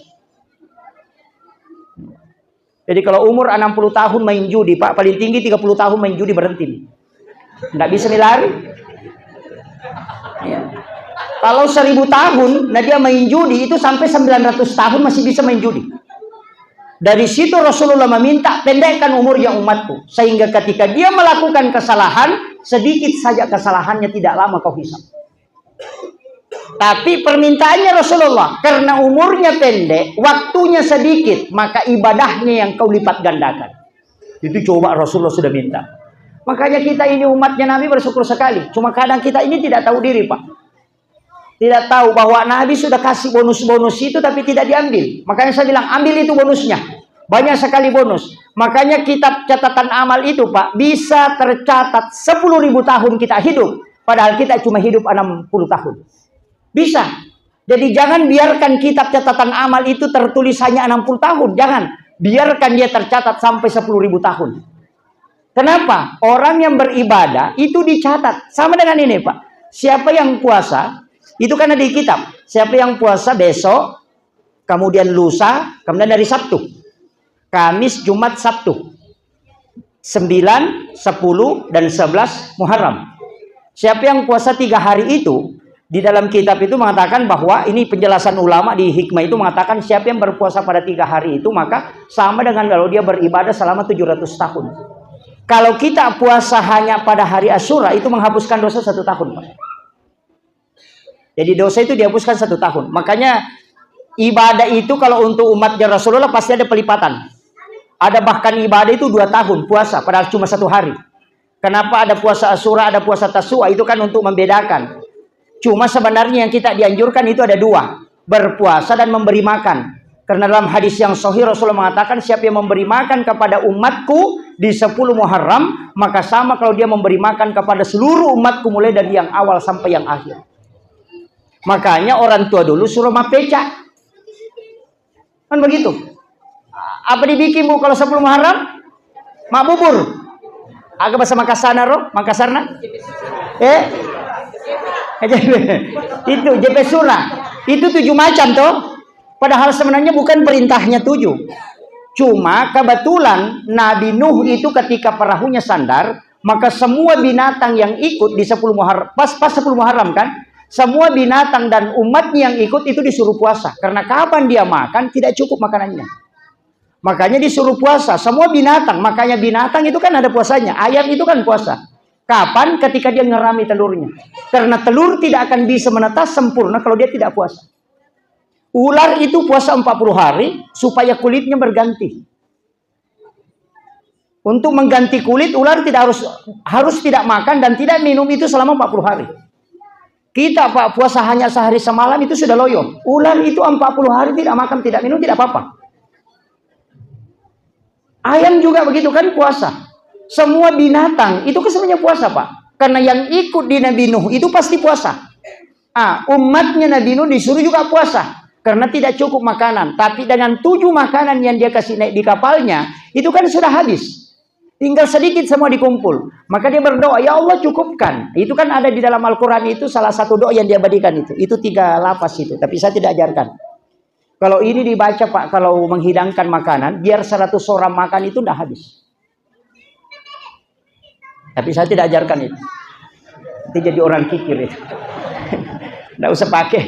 Jadi kalau umur 60 tahun main judi, Pak, paling tinggi 30 tahun main judi berhenti. Tidak bisa dilari. Ya. Kalau 1000 tahun, nah dia main judi itu sampai 900 tahun masih bisa main judi. Dari situ Rasulullah meminta pendekkan umurnya umatku. Sehingga ketika dia melakukan kesalahan, sedikit saja kesalahannya tidak lama kau hisab. Tapi permintaannya Rasulullah, karena umurnya pendek, waktunya sedikit, maka ibadahnya yang kau lipat gandakan. Itu coba Rasulullah sudah minta. Makanya kita ini umatnya Nabi bersyukur sekali. Cuma kadang kita ini tidak tahu diri, Pak. Tidak tahu bahwa Nabi sudah kasih bonus-bonus itu tapi tidak diambil. Makanya saya bilang ambil itu bonusnya. Banyak sekali bonus. Makanya kitab catatan amal itu, Pak, bisa tercatat 10.000 tahun kita hidup. Padahal kita cuma hidup 60 tahun. Bisa. Jadi jangan biarkan kitab catatan amal itu tertulis hanya 60 tahun. Jangan. Biarkan dia tercatat sampai 10.000 tahun. Kenapa? Orang yang beribadah itu dicatat. Sama dengan ini, Pak. Siapa yang puasa, itu kan ada di kitab. Siapa yang puasa besok, kemudian lusa, kemudian dari Sabtu. Kamis, Jumat, Sabtu. 9, 10, dan 11 Muharram. Siapa yang puasa 3 hari itu, di dalam kitab itu mengatakan bahwa, ini penjelasan ulama di hikmah itu mengatakan siapa yang berpuasa pada 3 hari itu, maka sama dengan kalau dia beribadah selama 700 tahun. Kalau kita puasa hanya pada hari Asyura, itu menghapuskan dosa 1 tahun, Pak. Jadi dosa itu dihapuskan 1 tahun. Makanya ibadah itu kalau untuk umatnya Rasulullah pasti ada pelipatan. Ada bahkan ibadah itu 2 tahun puasa, padahal cuma 1 hari. Kenapa ada puasa Asyura, ada puasa Tasua? Itu kan untuk membedakan. Cuma sebenarnya yang kita dianjurkan itu ada 2. Berpuasa dan memberi makan. Karena dalam hadis yang sahih Rasulullah mengatakan siapa yang memberi makan kepada umatku di 10 Muharram, maka sama kalau dia memberi makan kepada seluruh umatku mulai dari yang awal sampai yang akhir. Makanya orang tua dulu suruh mapeca. Kan begitu. Apa dibikin, Bu, kalau 10 Muharram? Mak bubur. Agak bahasa Makassar roh, Makassarna? Itu JP Sura. Itu 7 macam toh. Padahal sebenarnya bukan perintahnya 7. Cuma kebetulan Nabi Nuh itu ketika perahunya sandar, maka semua binatang yang ikut di 10 Muharram, pas 10 Muharram kan, semua binatang dan umatnya yang ikut itu disuruh puasa. Karena kapan dia makan tidak cukup makanannya. Makanya disuruh puasa. Semua binatang, makanya binatang itu kan ada puasanya. Ayam itu kan puasa. Kapan? Ketika dia ngerami telurnya. Karena telur tidak akan bisa menetas sempurna kalau dia tidak puasa. Ular itu puasa 40 hari supaya kulitnya berganti. Untuk mengganti kulit, ular tidak harus tidak makan dan tidak minum itu selama 40 hari. Kita Pak puasa hanya sehari semalam itu sudah loyo. Ular itu 40 hari tidak makan, tidak minum, tidak apa-apa. Ayam juga begitu kan puasa. Semua binatang itu sebenarnya puasa Pak. Karena yang ikut di Nabi Nuh itu pasti puasa. Umatnya Nabi Nuh disuruh juga puasa. Karena tidak cukup makanan. Tapi dengan 7 makanan yang dia kasih naik di kapalnya, itu kan sudah habis. Tinggal sedikit semua dikumpul. Maka dia berdoa, ya Allah cukupkan. Itu kan ada di dalam Al-Quran itu salah satu doa yang dia berikan itu. Itu 3 lapas itu. Tapi saya tidak ajarkan. Kalau ini dibaca Pak, kalau menghidangkan makanan, biar 100 orang makan itu tidak habis. Tapi saya tidak ajarkan itu. Nanti jadi orang kikir itu. Tidak usah pakai.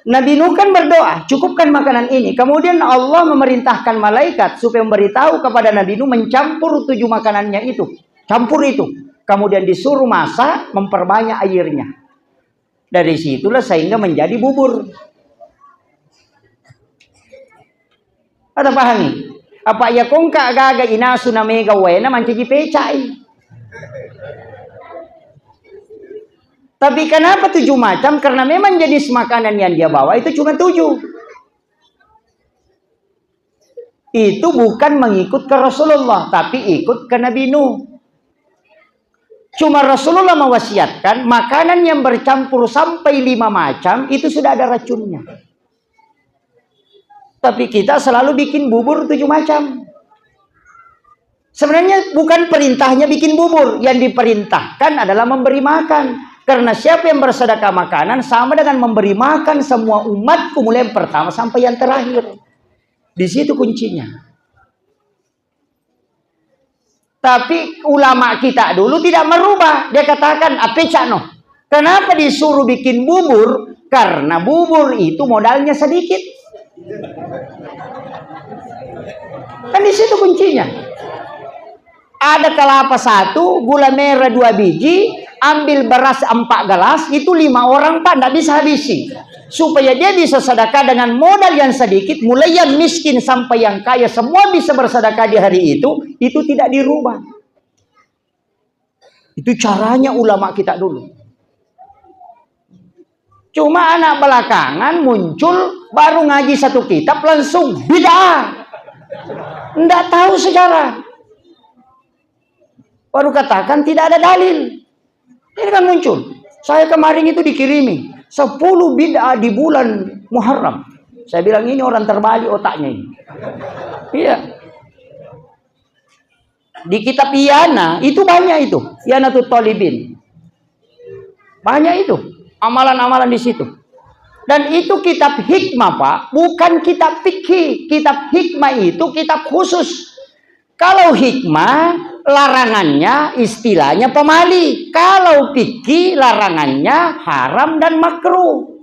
Nabi Nuh kan berdoa, cukupkan makanan ini. Kemudian Allah memerintahkan malaikat supaya memberitahu kepada Nabi Nuh mencampur 7 makanannya itu. Campur itu. Kemudian disuruh masak, memperbanyak airnya. Dari situlah sehingga menjadi bubur. Ada pahami? Apa ya kongka gaga inasu namega wena mancaji pecai. Tapi kenapa 7 macam? Karena memang jenis makanan yang dia bawa itu cuma 7. Itu bukan mengikut ke Rasulullah, tapi ikut ke Nabi Nuh. Cuma Rasulullah mewasiatkan makanan yang bercampur sampai 5 macam itu sudah ada racunnya. Tapi kita selalu bikin bubur 7 macam. Sebenarnya bukan perintahnya bikin bubur. Yang diperintahkan adalah memberi makan. Karena siapa yang bersedekah makanan sama dengan memberi makan semua umatku mulai yang pertama sampai yang terakhir. Di situ kuncinya. Tapi ulama kita dulu tidak merubah. Dia katakan, apecano. Kenapa disuruh bikin bubur? Karena bubur itu modalnya sedikit. Kan di situ kuncinya. Ada kelapa 1, gula merah 2 biji, ambil beras 4 gelas, itu 5 orang Pak, tidak bisa habisi. Supaya dia bisa sedekah dengan modal yang sedikit, mulai yang miskin sampai yang kaya, semua bisa bersedekah di hari itu tidak dirubah. Itu caranya ulama kita dulu. Cuma anak belakangan muncul, baru ngaji 1 kitab, langsung bid'ah. Tidak tahu sejarah. Baru katakan tidak ada dalil. Ini kan muncul. Saya kemarin itu dikirimi 10 bid'ah di bulan Muharram. Saya bilang ini orang terbalik otaknya ini. Iya. Di kitab Iyana itu banyak itu. Iyanatul Talibin. Banyak itu. Amalan-amalan di situ. Dan itu kitab hikmah Pak. Bukan kitab fikih. Kitab hikmah itu kitab khusus. Kalau hikmah larangannya istilahnya pemali. Kalau fikih larangannya haram dan makruh.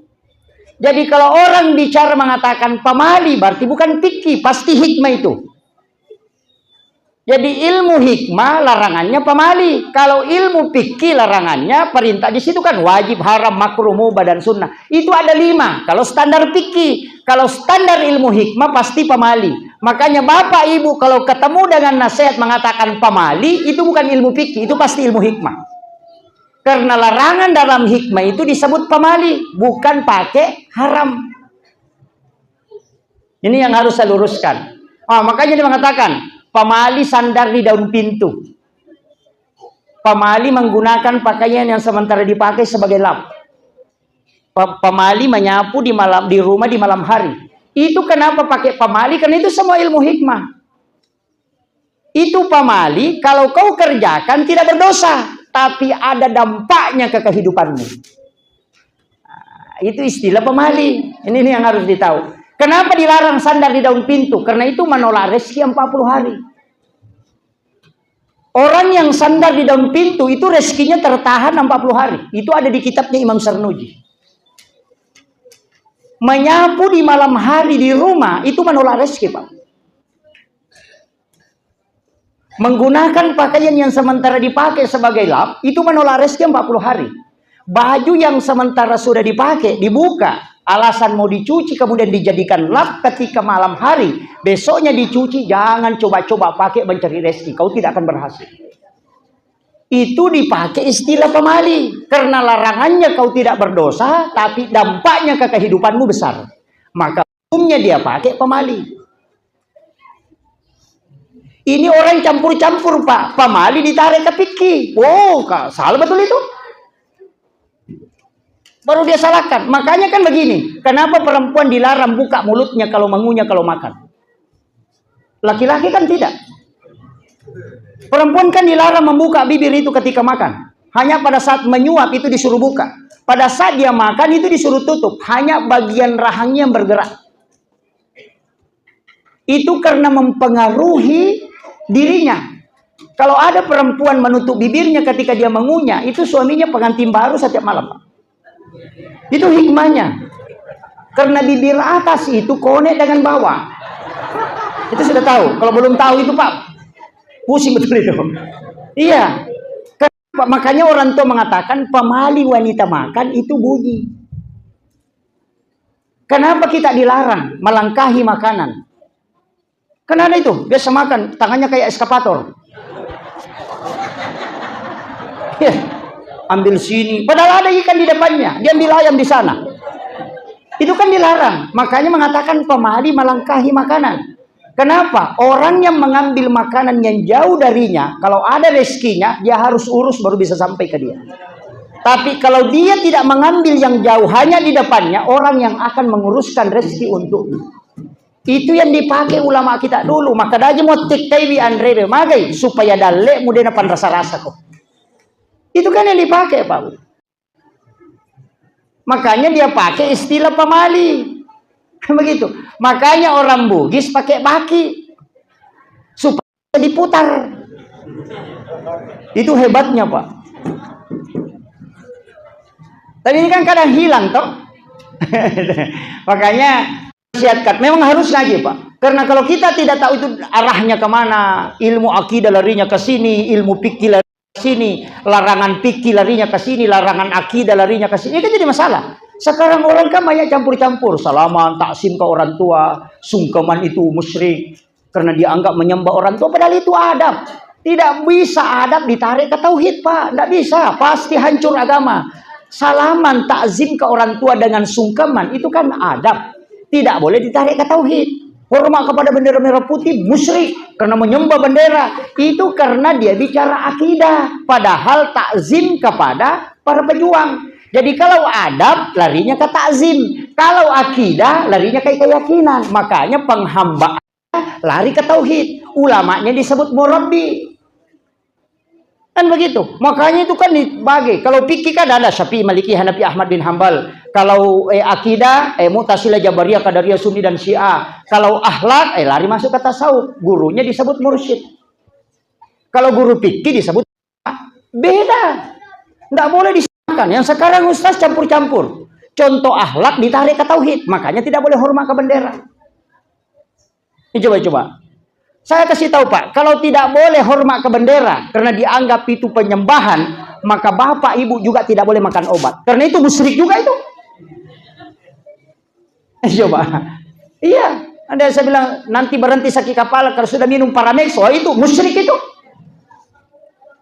Jadi kalau orang bicara mengatakan pemali berarti bukan fikih, pasti hikmah itu. Jadi ilmu hikmah larangannya pemali. Kalau ilmu fikih larangannya perintah di situ kan wajib, haram, makruh, mubah dan sunnah. Itu ada 5. Kalau standar fikih, kalau standar ilmu hikmah pasti pemali. Makanya Bapak Ibu kalau ketemu dengan nasihat mengatakan pemali itu bukan ilmu fikih, itu pasti ilmu hikmah. Karena larangan dalam hikmah itu disebut pemali, bukan pakai haram. Ini yang harus saya luruskan. Makanya dia mengatakan pemali sandar di daun pintu. Pemali menggunakan pakaian yang sementara dipakai sebagai lap. Pemali menyapu di rumah di malam hari. Itu kenapa pakai pemali? Karena itu semua ilmu hikmah. Itu pamali, kalau kau kerjakan tidak berdosa, tapi ada dampaknya ke kehidupanmu. Nah, itu istilah pamali. Ini yang harus ditahu. Kenapa dilarang sandar di daun pintu? Karena itu menolak rezeki 40 hari. Orang yang sandar di daun pintu itu rezekinya tertahan 40 hari. Itu ada di kitabnya Imam Sarnuji. Menyapu di malam hari di rumah itu menolak rezeki, Pak. Menggunakan pakaian yang sementara dipakai sebagai lap itu menolak rezeki 40 hari. Baju yang sementara sudah dipakai dibuka, alasan mau dicuci kemudian dijadikan lap ketika malam hari, besoknya dicuci. Jangan coba-coba pakai mencari rezeki, kau tidak akan berhasil. Itu dipakai istilah pamali karena larangannya kau tidak berdosa, tapi dampaknya ke kehidupanmu besar, maka hukumnya dia pakai pamali. Ini orang campur-campur, Pak. Pamali ditarik ke fikih. Oh, salah betul itu. Baru dia salahkan. Makanya kan begini. Kenapa perempuan dilarang buka mulutnya kalau mengunyah kalau makan? Laki-laki kan tidak. Perempuan kan dilarang membuka bibir itu ketika makan. Hanya pada saat menyuap itu disuruh buka. Pada saat dia makan itu disuruh tutup. Hanya bagian rahangnya yang bergerak. Itu karena mempengaruhi dirinya. Kalau ada perempuan menutup bibirnya ketika dia mengunyah, itu suaminya pengantin baru setiap malam, Pak. Itu hikmahnya. Karena bibir atas itu konek dengan bawah. Itu sudah tahu. Kalau belum tahu itu, Pak, pusing betul itu. Iya. Makanya orang tua mengatakan pamali wanita makan itu bunyi. Kenapa kita dilarang melangkahi makanan? Karena ada itu, biasa makan, tangannya kayak eskavator. Ya, ambil sini, padahal ada ikan di depannya, dia ambil ayam di sana. Itu kan dilarang. Makanya mengatakan pamali melangkahi makanan. Kenapa? Orang yang mengambil makanan yang jauh darinya, kalau ada rezekinya, dia harus urus baru bisa sampai ke dia. Tapi kalau dia tidak mengambil yang jauh, hanya di depannya, orang yang akan menguruskan rezeki untuknya. Itu yang dipakai ulama kita dulu. Maka daji mau tikkai bi andrebe magai supaya dalek mudena pan rasa-rasa kok. Itu kan yang dipakai, Pak. Makanya dia pakai istilah pamali. Begitu. Makanya orang Bugis pakai baki supaya diputar. Itu hebatnya, Pak. Tapi ini kan kadang hilang toh. Makanya siatkan, memang harus ngaji, Pak. Karena kalau kita tidak tahu itu arahnya kemana, ilmu akidah larinya ke sini, ilmu fikih larinya ke sini, larangan fikih larinya ke sini, larangan akidah larinya ke sini, ini kan jadi masalah. Sekarang orang kan banyak campur-campur, salaman, taksim ke orang tua, sungkeman itu musyrik karena dianggap menyembah orang tua, padahal itu adab. Tidak bisa adab ditarik ke tauhid, Pak. Tidak bisa, pasti hancur agama. Salaman, takzim ke orang tua dengan sungkeman itu kan adab. Tidak boleh ditarik ke tauhid. Hormat kepada bendera merah putih musyrik karena menyembah bendera. Itu karena dia bicara akidah. Padahal takzim kepada para pejuang. Jadi kalau adab larinya ke takzim. Kalau akidah larinya ke keyakinan. Makanya penghambaan lari ke tauhid. Ulamanya disebut murabbi. Kan begitu. Makanya itu kan dibagi. Kalau fikih kan ada Syafi'i, Maliki, Hanafi, Ahmad bin Hambal. Kalau akidah, Mu'tazilah, Jabariyah, Qadariyah, Sunni dan Syiah. Kalau akhlak, lari masuk ke tasawuf. Gurunya disebut mursyid. Kalau guru fikih disebut beda. Tidak boleh disamakan. Yang sekarang ustaz campur-campur. Contoh akhlak ditarik ke tauhid. Makanya tidak boleh hormat ke bendera. Ini coba-coba. Saya kasih tahu, Pak, kalau tidak boleh hormat ke bendera karena dianggap itu penyembahan, maka bapak ibu juga tidak boleh makan obat. Karena itu musyrik juga itu. Coba. Iya, ada saya bilang nanti berhenti sakit kepala kalau sudah minum Paramex, itu musyrik itu.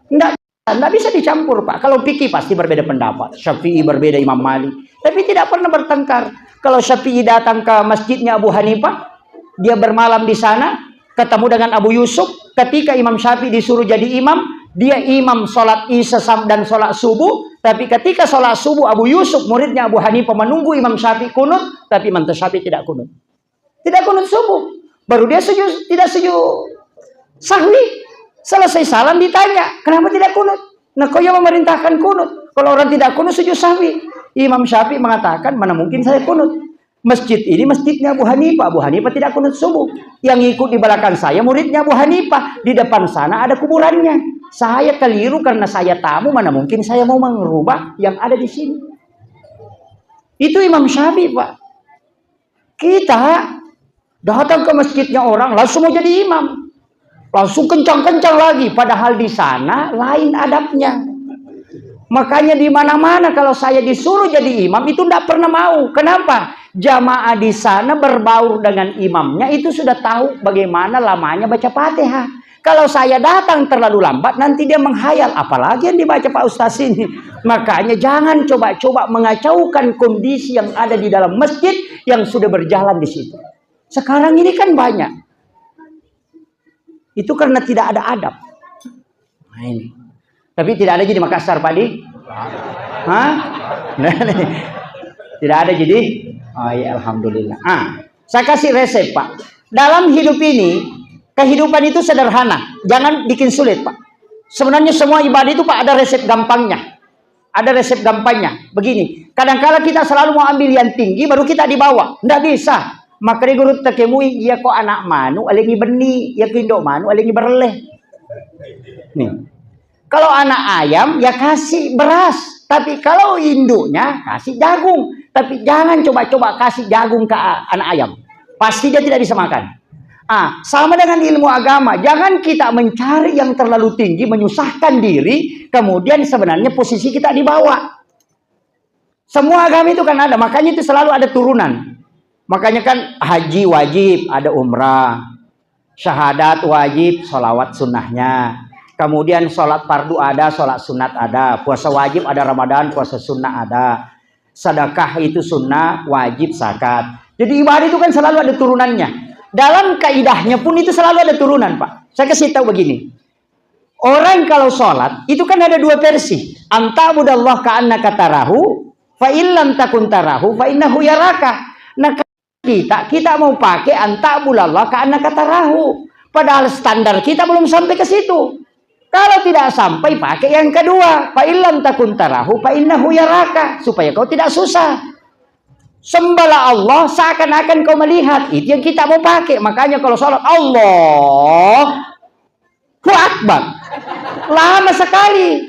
Tidak bisa dicampur, Pak. Kalau fikih pasti berbeda pendapat. Syafi'i berbeda Imam Malik, tapi tidak pernah bertengkar. Kalau Syafi'i datang ke masjidnya Abu Hanifah, dia bermalam di sana, ketemu dengan Abu Yusuf. Ketika Imam Syafi'i disuruh jadi imam, dia imam sholat isya dan sholat subuh. Tapi ketika sholat subuh, Abu Yusuf muridnya Abu Hanifah menunggu Imam Syafi'i kunut, tapi Imam Syafi'i tidak kunut. Tidak kunut subuh. Baru dia sujud, tidak sujud sahwi. Selesai salam ditanya, kenapa tidak kunut? Nah, kau yang memerintahkan kunut. Kalau orang tidak kunut sujud sahwi. Imam Syafi'i mengatakan, mana mungkin saya kunut? Masjid ini masjidnya Abu Hanifah. Abu Hanifah tidak kunut subuh. Yang ikut di belakang saya muridnya Abu Hanifah. Di depan sana ada kuburannya. Saya keliru karena saya tamu. Mana mungkin saya mau merubah yang ada di sini. Itu Imam Syafi'i, Pak. Kita datang ke masjidnya orang langsung mau jadi imam. Langsung kencang-kencang lagi. Padahal di sana lain adabnya. Makanya di mana-mana kalau saya disuruh jadi imam itu tidak pernah mau. Kenapa? Jamaah di sana berbaur dengan imamnya itu sudah tahu bagaimana lamanya baca Fatihah. Kalau saya datang terlalu lambat nanti dia menghayal. Apalagi yang dibaca Pak Ustaz ini. Makanya jangan coba-coba mengacaukan kondisi yang ada di dalam masjid yang sudah berjalan di situ. Sekarang ini kan banyak. Itu karena tidak ada adab. Nah ini. Tapi tidak ada jadi Makassar, Pak Di? Hah? Tidak ada jadi? Oh ya, alhamdulillah. Saya kasih resep, Pak. Dalam hidup ini, kehidupan itu sederhana. Jangan bikin sulit, Pak. Sebenarnya semua ibadah itu, Pak, ada resep gampangnya. Ada resep gampangnya. Begini, kadang-kadang kita selalu mau ambil yang tinggi, baru kita di bawah. Tidak bisa. Makanya guru tekemui, iya kok anak manu, alingi beni, ya kindo manu, alingi berleh. Nih. Kalau anak ayam, ya kasih beras. Tapi kalau induknya, kasih jagung. Tapi jangan coba-coba kasih jagung ke anak ayam. Pasti dia tidak bisa makan. Sama dengan ilmu agama. Jangan kita mencari yang terlalu tinggi, menyusahkan diri. Kemudian sebenarnya posisi kita di bawah. Semua agama itu kan ada. Makanya itu selalu ada turunan. Makanya kan haji wajib, ada umrah. Syahadat wajib, sholawat sunnahnya. Kemudian sholat fardu ada, sholat sunat ada. Puasa wajib ada Ramadan, puasa sunnah ada. Sedekah itu sunnah, wajib zakat. Jadi ibadah itu kan selalu ada turunannya. Dalam kaidahnya pun itu selalu ada turunan, Pak. Saya kasih tahu begini. Orang kalau sholat, itu kan ada dua versi. Anta'budallah ka'annaka tarahu, fa illam takun tarahu, fa innahu yaraka. Nah, kita mau pakai anta'budallah ka'annaka tarahu. Padahal standar kita belum sampai ke situ. Kalau tidak sampai, pakai yang kedua. Fa illam takun tarahu, fa innahu yaraka. Supaya kau tidak susah. Sembahlah Allah seakan-akan kau melihat. Itu yang kita mau pakai. Makanya kalau sholat, Allahu Akbar. Lama sekali.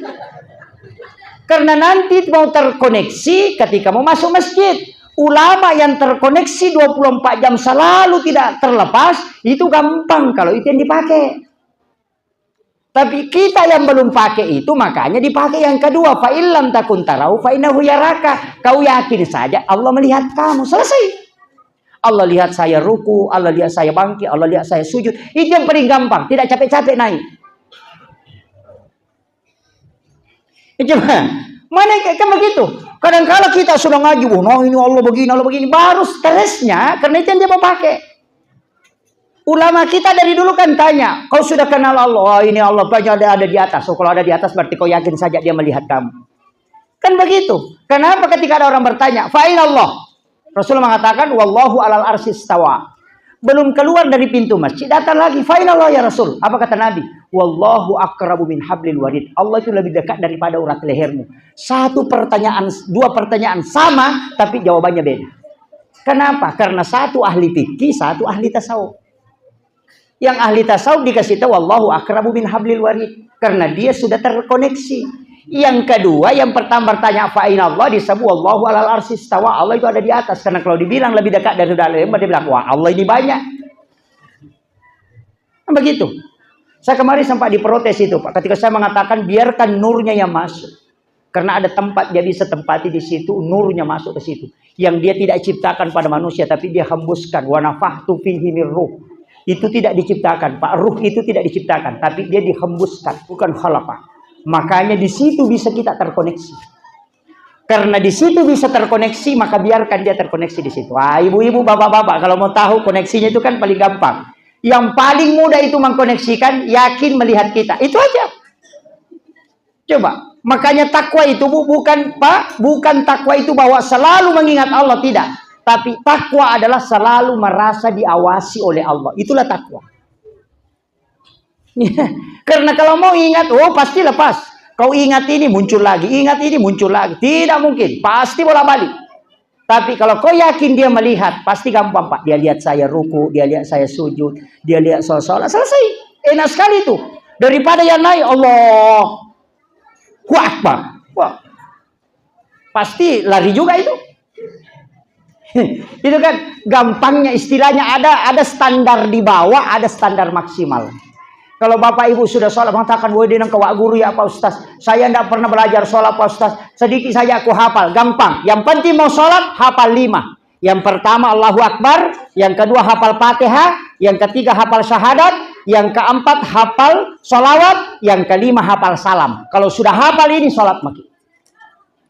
Karena nanti mau terkoneksi ketika mau masuk masjid. Ulama yang terkoneksi 24 jam selalu tidak terlepas. Itu gampang kalau itu yang dipakai. Tapi kita yang belum pakai itu, makanya dipakai yang kedua. Fa illam takun tarau fa innahu yaraka. Kau yakin saja Allah melihat kamu. Selesai. Allah lihat saya ruku, Allah lihat saya bangkit, Allah lihat saya sujud. Itu yang paling gampang, tidak capek-capek naik. Coba, mana kan begitu? Kadang-kadang kita sudah ngaji, nah ini Allah begini, baru stresnya karena itu yang dia mau pakai. Ulama kita dari dulu kan tanya, kau sudah kenal Allah? Oh, ini Allah banyak ada di atas. So, kalau ada di atas berarti kau yakin saja dia melihat kamu. Kan begitu. Kenapa ketika ada orang bertanya, fa'in Allah? Rasulullah mengatakan, wallahu alal arsis istawa. Belum keluar dari pintu masjid, datang lagi, fa'in Allah ya Rasul. Apa kata Nabi? Wallahu akrabu min hablil warid. Allah itu lebih dekat daripada urat lehermu. Dua pertanyaan sama, tapi jawabannya beda. Kenapa? Karena satu ahli fikih, satu ahli tasawuf. Yang ahli tasawuf dikasih tahu wallahu akrabu min hablil warid karena dia sudah terkoneksi. Yang kedua, yang pertama bertanya fa'ina Allah disebut wallahu alal arsis istawa. Allah itu ada di atas karena kalau dibilang lebih dekat dari dalam dia bilang wah Allah ini banyak. Nah, begitu. Saya kemarin sempat diprotes itu, Pak, ketika saya mengatakan biarkan nurnya yang masuk. Karena ada tempat dia bisa tempati di situ, nurnya masuk ke situ. Yang dia tidak ciptakan pada manusia tapi dia hembuskan wa nafakhtu fihi mir ruh. Itu tidak diciptakan, Pak. Ruh itu tidak diciptakan, tapi dia dihembuskan, bukan khalaqah. Makanya di situ bisa kita terkoneksi. Karena di situ bisa terkoneksi, maka biarkan dia terkoneksi di situ. Wah, ibu-ibu, bapak-bapak, kalau mau tahu koneksinya itu kan paling gampang. Yang paling mudah itu mengkoneksikan, yakin melihat kita. Itu aja. Coba. Makanya takwa itu bukan, Pak, bukan takwa itu bahwa selalu mengingat Allah, tidak. Tapi takwa adalah selalu merasa diawasi oleh Allah. Itulah takwa. Karena kalau mau ingat, oh pasti lepas. Kau ingat ini muncul lagi, ingat ini muncul lagi. Tidak mungkin, pasti bolak-balik. Tapi kalau kau yakin dia melihat, pasti gampang Pak. Dia lihat saya ruku, dia lihat saya sujud, dia lihat sholat, selesai. Enak sekali itu. Daripada yang naik, Allah Akbar. Wah, pasti lari juga itu. Itu kan gampangnya istilahnya, ada standar di bawah, ada standar maksimal. Kalau Bapak Ibu sudah sholat mengatakan, woi denang kawak guru ya Pak Ustaz, saya tidak pernah belajar sholat Pak Ustaz, sedikit saja aku hafal, gampang. Yang penting mau sholat hafal 5. Yang pertama Allahu Akbar, yang kedua hafal Fatihah, yang ketiga hafal syahadat, yang keempat hafal sholawat, yang kelima hafal salam. Kalau sudah hafal ini sholat makin.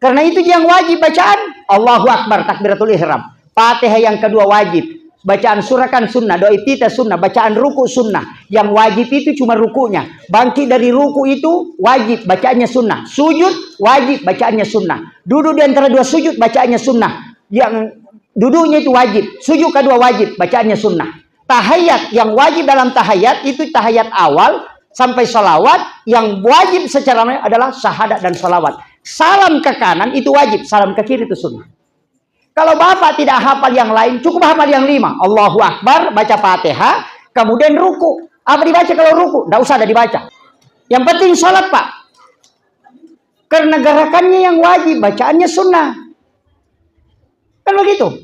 Karena itu yang wajib bacaan Allahu Akbar, takbiratul ihram. Fatihah yang kedua wajib. Bacaan surah kan sunnah, doa iftitah sunnah, bacaan ruku sunnah. Yang wajib itu cuma rukunya. Bangkit dari ruku itu wajib, bacaannya sunnah. Sujud wajib, bacaannya sunnah. Duduk di antara dua sujud, bacaannya sunnah. Yang duduknya itu wajib, sujud kedua wajib, bacaannya sunnah. Tahiyat yang wajib dalam tahiyat itu tahiyat awal sampai salawat. Yang wajib secara adalah syahadat dan salawat. Salam ke kanan itu wajib, salam ke kiri itu sunnah. Kalau Bapak tidak hafal yang lain, cukup hafal yang 5. Allahu Akbar, baca Fatihah, kemudian ruku. Apa dibaca kalau ruku? Tidak usah ada dibaca. Yang penting sholat Pak. Karena gerakannya yang wajib, bacaannya sunnah. Kan begitu.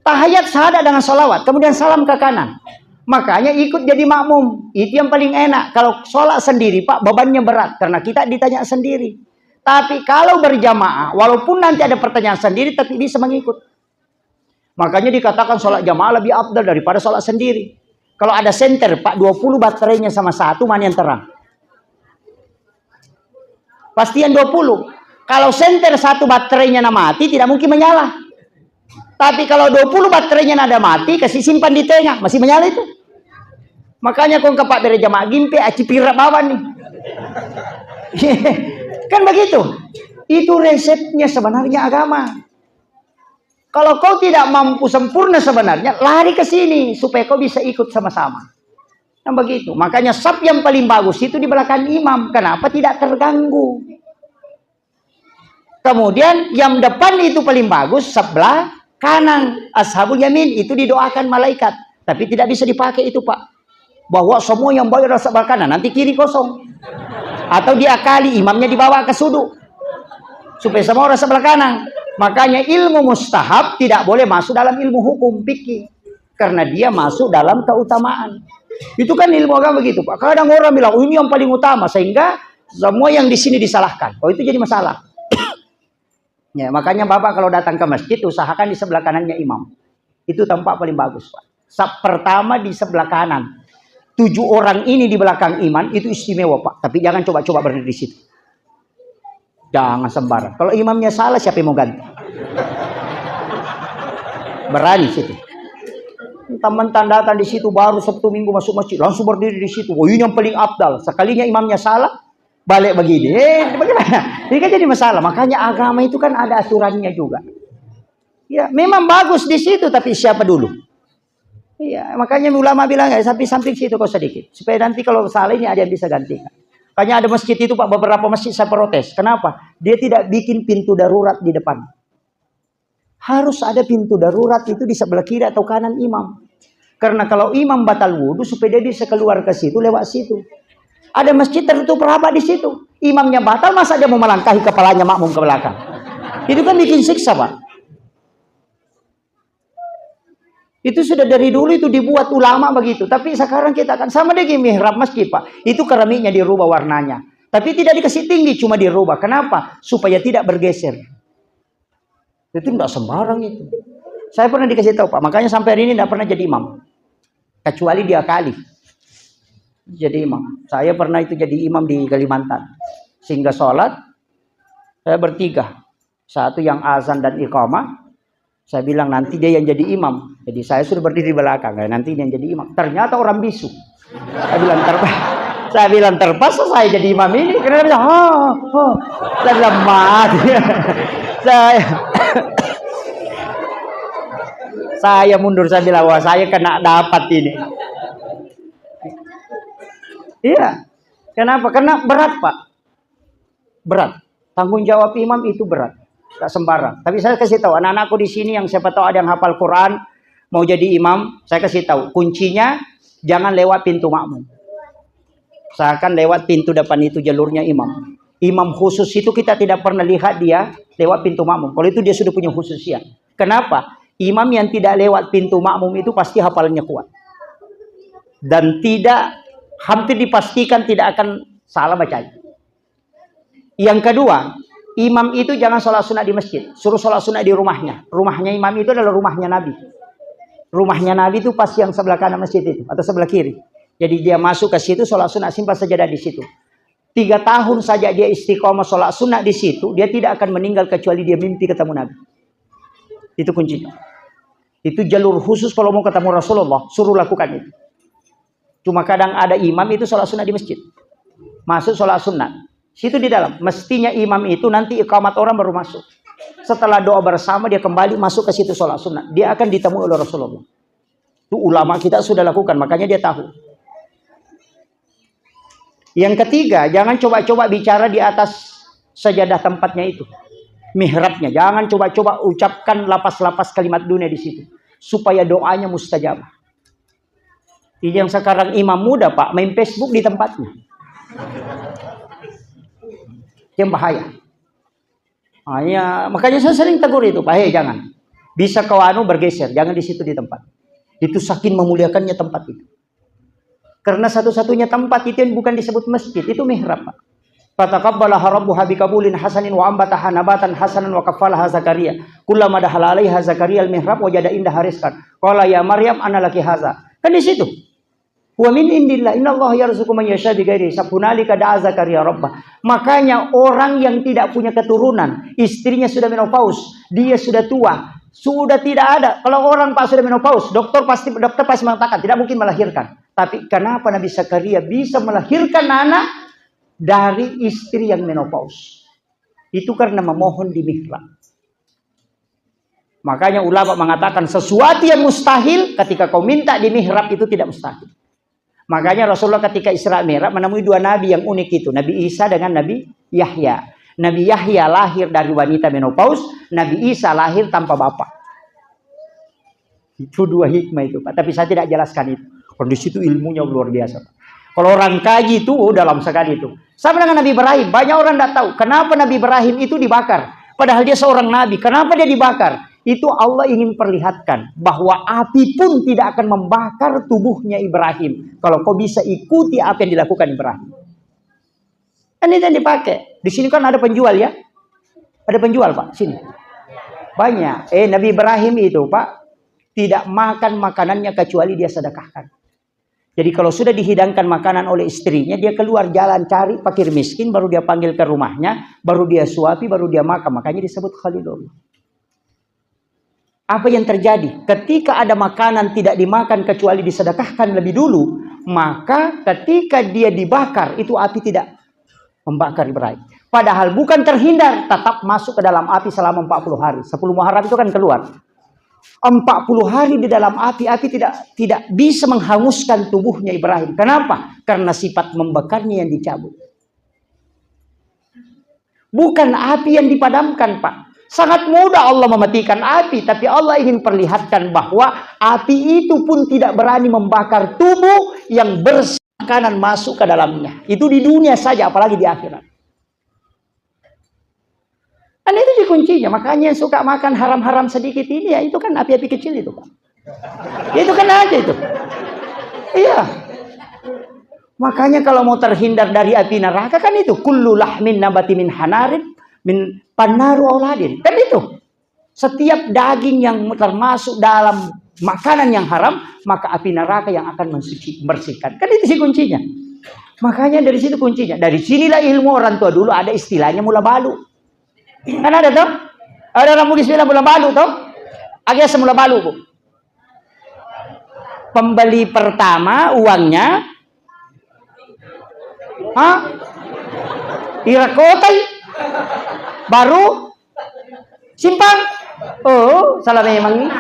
Tahiyat syahadat dengan sholawat, kemudian salam ke kanan. Makanya ikut jadi makmum. Itu yang paling enak. Kalau sholat sendiri Pak, bebannya berat. Karena kita ditanya sendiri. Tapi kalau berjamaah, walaupun nanti ada pertanyaan sendiri, tapi bisa mengikut. Makanya dikatakan sholat jamaah lebih afdal daripada sholat sendiri. Kalau ada senter, Pak, 20 baterainya sama satu, mana yang terang? Pastian 20. Kalau senter satu baterainya mati, tidak mungkin menyala. Tapi kalau 20 baterainya ada mati, kasih simpan di tengah, masih menyala itu. Makanya kau ke Pak berjamaah gimpe, aci pirap bawah nih. Kan begitu. Itu resepnya sebenarnya agama. Kalau kau tidak mampu sempurna sebenarnya, lari ke sini supaya kau bisa ikut sama-sama. Nah begitu. Makanya saf yang paling bagus itu di belakang imam. Kenapa? Tidak terganggu. Kemudian yang depan itu paling bagus sebelah kanan. Ashabul yamin itu didoakan malaikat. Tapi tidak bisa dipakai itu Pak. Bahwa semua yang bayar sebelah kanan, nanti kiri kosong. Atau diakali, imamnya dibawa ke suduk. Supaya semua orang sebelah kanan. Makanya ilmu mustahab tidak boleh masuk dalam ilmu hukum fikih. Karena dia masuk dalam keutamaan. Itu kan ilmu agama begitu Pak. Kadang orang bilang, oh, ini yang paling utama. Sehingga semua yang di sini disalahkan. Oh itu jadi masalah. Ya, makanya Bapak kalau datang ke masjid, usahakan di sebelah kanannya imam. Itu tempat paling bagus Pak. Saf pertama di sebelah kanan. 7 orang ini di belakang imam, itu istimewa Pak. Tapi jangan coba-coba berdiri di situ. Jangan sembarang. Kalau imamnya salah, siapa yang mau ganti? Berani situ. Teman-teman datang di situ baru Sabtu Minggu masuk masjid, langsung berdiri di situ. Oh ini yang paling afdal. Sekalinya imamnya salah, balik begini. Bagaimana? Ini kan jadi masalah. Makanya agama itu kan ada aturannya juga. Ya, memang bagus di situ, tapi siapa dulu? Iya, makanya ulama bilang ya samping situ kok sedikit. Supaya nanti kalau salah ini ada yang bisa gantikan. Makanya ada masjid itu Pak, beberapa masjid saya protes. Kenapa? Dia tidak bikin pintu darurat di depan. Harus ada pintu darurat itu di sebelah kiri atau kanan imam. Karena kalau imam batal wudhu, supaya dia bisa keluar ke situ, lewat situ. Ada masjid tertutup rapat di situ. Imamnya batal, masa dia mau melangkahi kepalanya makmum ke belakang? Itu kan bikin siksa Pak. Itu sudah dari dulu itu dibuat ulama begitu. Tapi sekarang kita akan sama dengan mihrab masjid Pak. Itu keramiknya dirubah warnanya. Tapi tidak dikasih tinggi, cuma dirubah. Kenapa? Supaya tidak bergeser. Itu tidak sembarang itu. Saya pernah dikasih tahu Pak. Makanya sampai hari ini tidak pernah jadi imam. Kecuali dia kali. Jadi imam. Saya pernah itu jadi imam di Kalimantan. Sehingga sholat, saya bertiga. Satu yang azan dan iqamah. Saya bilang nanti dia yang jadi imam. Jadi saya sudah berdiri di belakang. Nanti dia yang jadi imam. Ternyata orang bisu. Saya bilang terpaksa saya jadi imam ini. Karena dia bilang, saya bilang mati. Saya mundur. Saya bilang, wah saya kena dapat ini. Iya. Kenapa? Karena berat, Pak. Berat. Tanggung jawab imam itu berat. Gak sembarang. Tapi saya kasih tahu anak-anakku di sini yang siapa tahu ada yang hafal Quran, mau jadi imam, saya kasih tahu kuncinya jangan lewat pintu makmum. Seakan lewat pintu depan itu jalurnya imam. Imam khusus itu kita tidak pernah lihat dia lewat pintu makmum. Kalau itu dia sudah punya khususnya. Kenapa? Imam yang tidak lewat pintu makmum itu pasti hafalannya kuat. Dan hampir dipastikan tidak akan salah bacanya. Yang kedua, imam itu jangan sholat sunat di masjid. Suruh sholat sunat di rumahnya. Rumahnya imam itu adalah rumahnya Nabi. Rumahnya Nabi itu pasti yang sebelah kanan masjid itu. Atau sebelah kiri. Jadi dia masuk ke situ, sholat sunat simpel sajadah di situ. 3 tahun saja dia istiqomah sholat sunat di situ, dia tidak akan meninggal kecuali dia mimpi ketemu Nabi. Itu kuncinya. Itu jalur khusus kalau mau ketemu Rasulullah, suruh lakukan itu. Cuma kadang ada imam itu sholat sunat di masjid. Masuk sholat sunat. Situ di dalam. Mestinya imam itu nanti iqamat orang baru masuk. Setelah doa bersama dia kembali masuk ke situ sholat sunat. Dia akan ditemui oleh Rasulullah. Itu ulama kita sudah lakukan, makanya dia tahu. Yang ketiga, jangan coba-coba bicara di atas sajadah tempatnya itu. Mihrabnya. Jangan coba-coba ucapkan lapas-lapas kalimat dunia di situ. Supaya doanya mustajabah. Ini yang sekarang imam muda, Pak, main Facebook di tempatnya. Yang bahaya. Makanya saya sering tegur itu, Pak, hei jangan. Bisa kau bergeser, jangan di situ di tempat. Itu saking memuliakannya tempat itu. Karena satu-satunya tempat itu yang bukan disebut masjid, itu mihrab, Pak. Fataqabbalaha rabbuha biqabulin hasanin wa ambataha nabatan hasanan wa kaffalaha Zakaria. Kullama dakhala 'alaiha Zakaria al-mihrab wajada indaha rizqan. Qala ya Maryam anna laki hadza. Kan di situ. Wa min indillah innallaha yarzuqu man yasha bighairi hisab. Hunalika da'a Zakaria rabbah. Makanya orang yang tidak punya keturunan, istrinya sudah menopause, dia sudah tua, sudah tidak ada. Kalau orang Pak sudah menopause, dokter pasti mengatakan tidak mungkin melahirkan. Tapi kenapa Nabi Zakaria bisa melahirkan anak dari istri yang menopause? Itu karena memohon di mihrab. Makanya ulama mengatakan sesuatu yang mustahil ketika kau minta di mihrab itu tidak mustahil. Makanya Rasulullah ketika Isra Mi'raj menemui 2 nabi yang unik itu. Nabi Isa dengan Nabi Yahya. Nabi Yahya lahir dari wanita menopause. Nabi Isa lahir tanpa bapak. Itu 2 hikmah itu, Pak. Tapi saya tidak jelaskan itu. Kalau di situ ilmunya luar biasa, Pak. Kalau orang kaji itu dalam sekali itu. Sama dengan Nabi Ibrahim. Banyak orang tidak tahu kenapa Nabi Ibrahim itu dibakar. Padahal dia seorang nabi. Kenapa dia dibakar? Itu Allah ingin perlihatkan bahwa api pun tidak akan membakar tubuhnya Ibrahim. Kalau kau bisa ikuti apa yang dilakukan Ibrahim. Ini yang dipakai. Di sini kan ada penjual ya. Ada penjual, Pak. Sini. Banyak. Nabi Ibrahim itu, Pak, tidak makan makanannya kecuali dia sedekahkan. Jadi kalau sudah dihidangkan makanan oleh istrinya, dia keluar jalan cari fakir miskin, baru dia panggil ke rumahnya, baru dia suapi, baru dia makan. Makanya disebut Khalilullah. Apa yang terjadi? Ketika ada makanan tidak dimakan kecuali disedekahkan lebih dulu, maka ketika dia dibakar, itu api tidak membakar Ibrahim. Padahal bukan terhindar, tetap masuk ke dalam api selama 40 hari. 10 Muharram itu kan keluar. 40 hari di dalam api tidak bisa menghanguskan tubuhnya Ibrahim. Kenapa? Karena sifat membakarnya yang dicabut. Bukan api yang dipadamkan, Pak. Sangat mudah Allah mematikan api, tapi Allah ingin perlihatkan bahwa api itu pun tidak berani membakar tubuh yang bersih makanan masuk ke dalamnya. Itu di dunia saja, apalagi di akhirat. Dan itu kuncinya. Makanya yang suka makan haram-haram sedikit ini, ya itu kan api-api kecil itu, Pak. Itu kan aja itu. Iya. Makanya kalau mau terhindar dari api neraka kan itu. Kullu lahmin nabati min hanarin min pannaru auladin. Kan itu. Setiap daging yang termasuk dalam makanan yang haram, maka api neraka yang akan membersihkan. Kan itu sih kuncinya. Makanya dari situ kuncinya. Dari sinilah ilmu orang tua dulu ada istilahnya mula balu. Kan ada tuh? Ada orang mungkin istilah mula balu tuh? Agak semula balu, Bu. Pembeli pertama uangnya irakotai baru simpan. Oh, salah memang ini.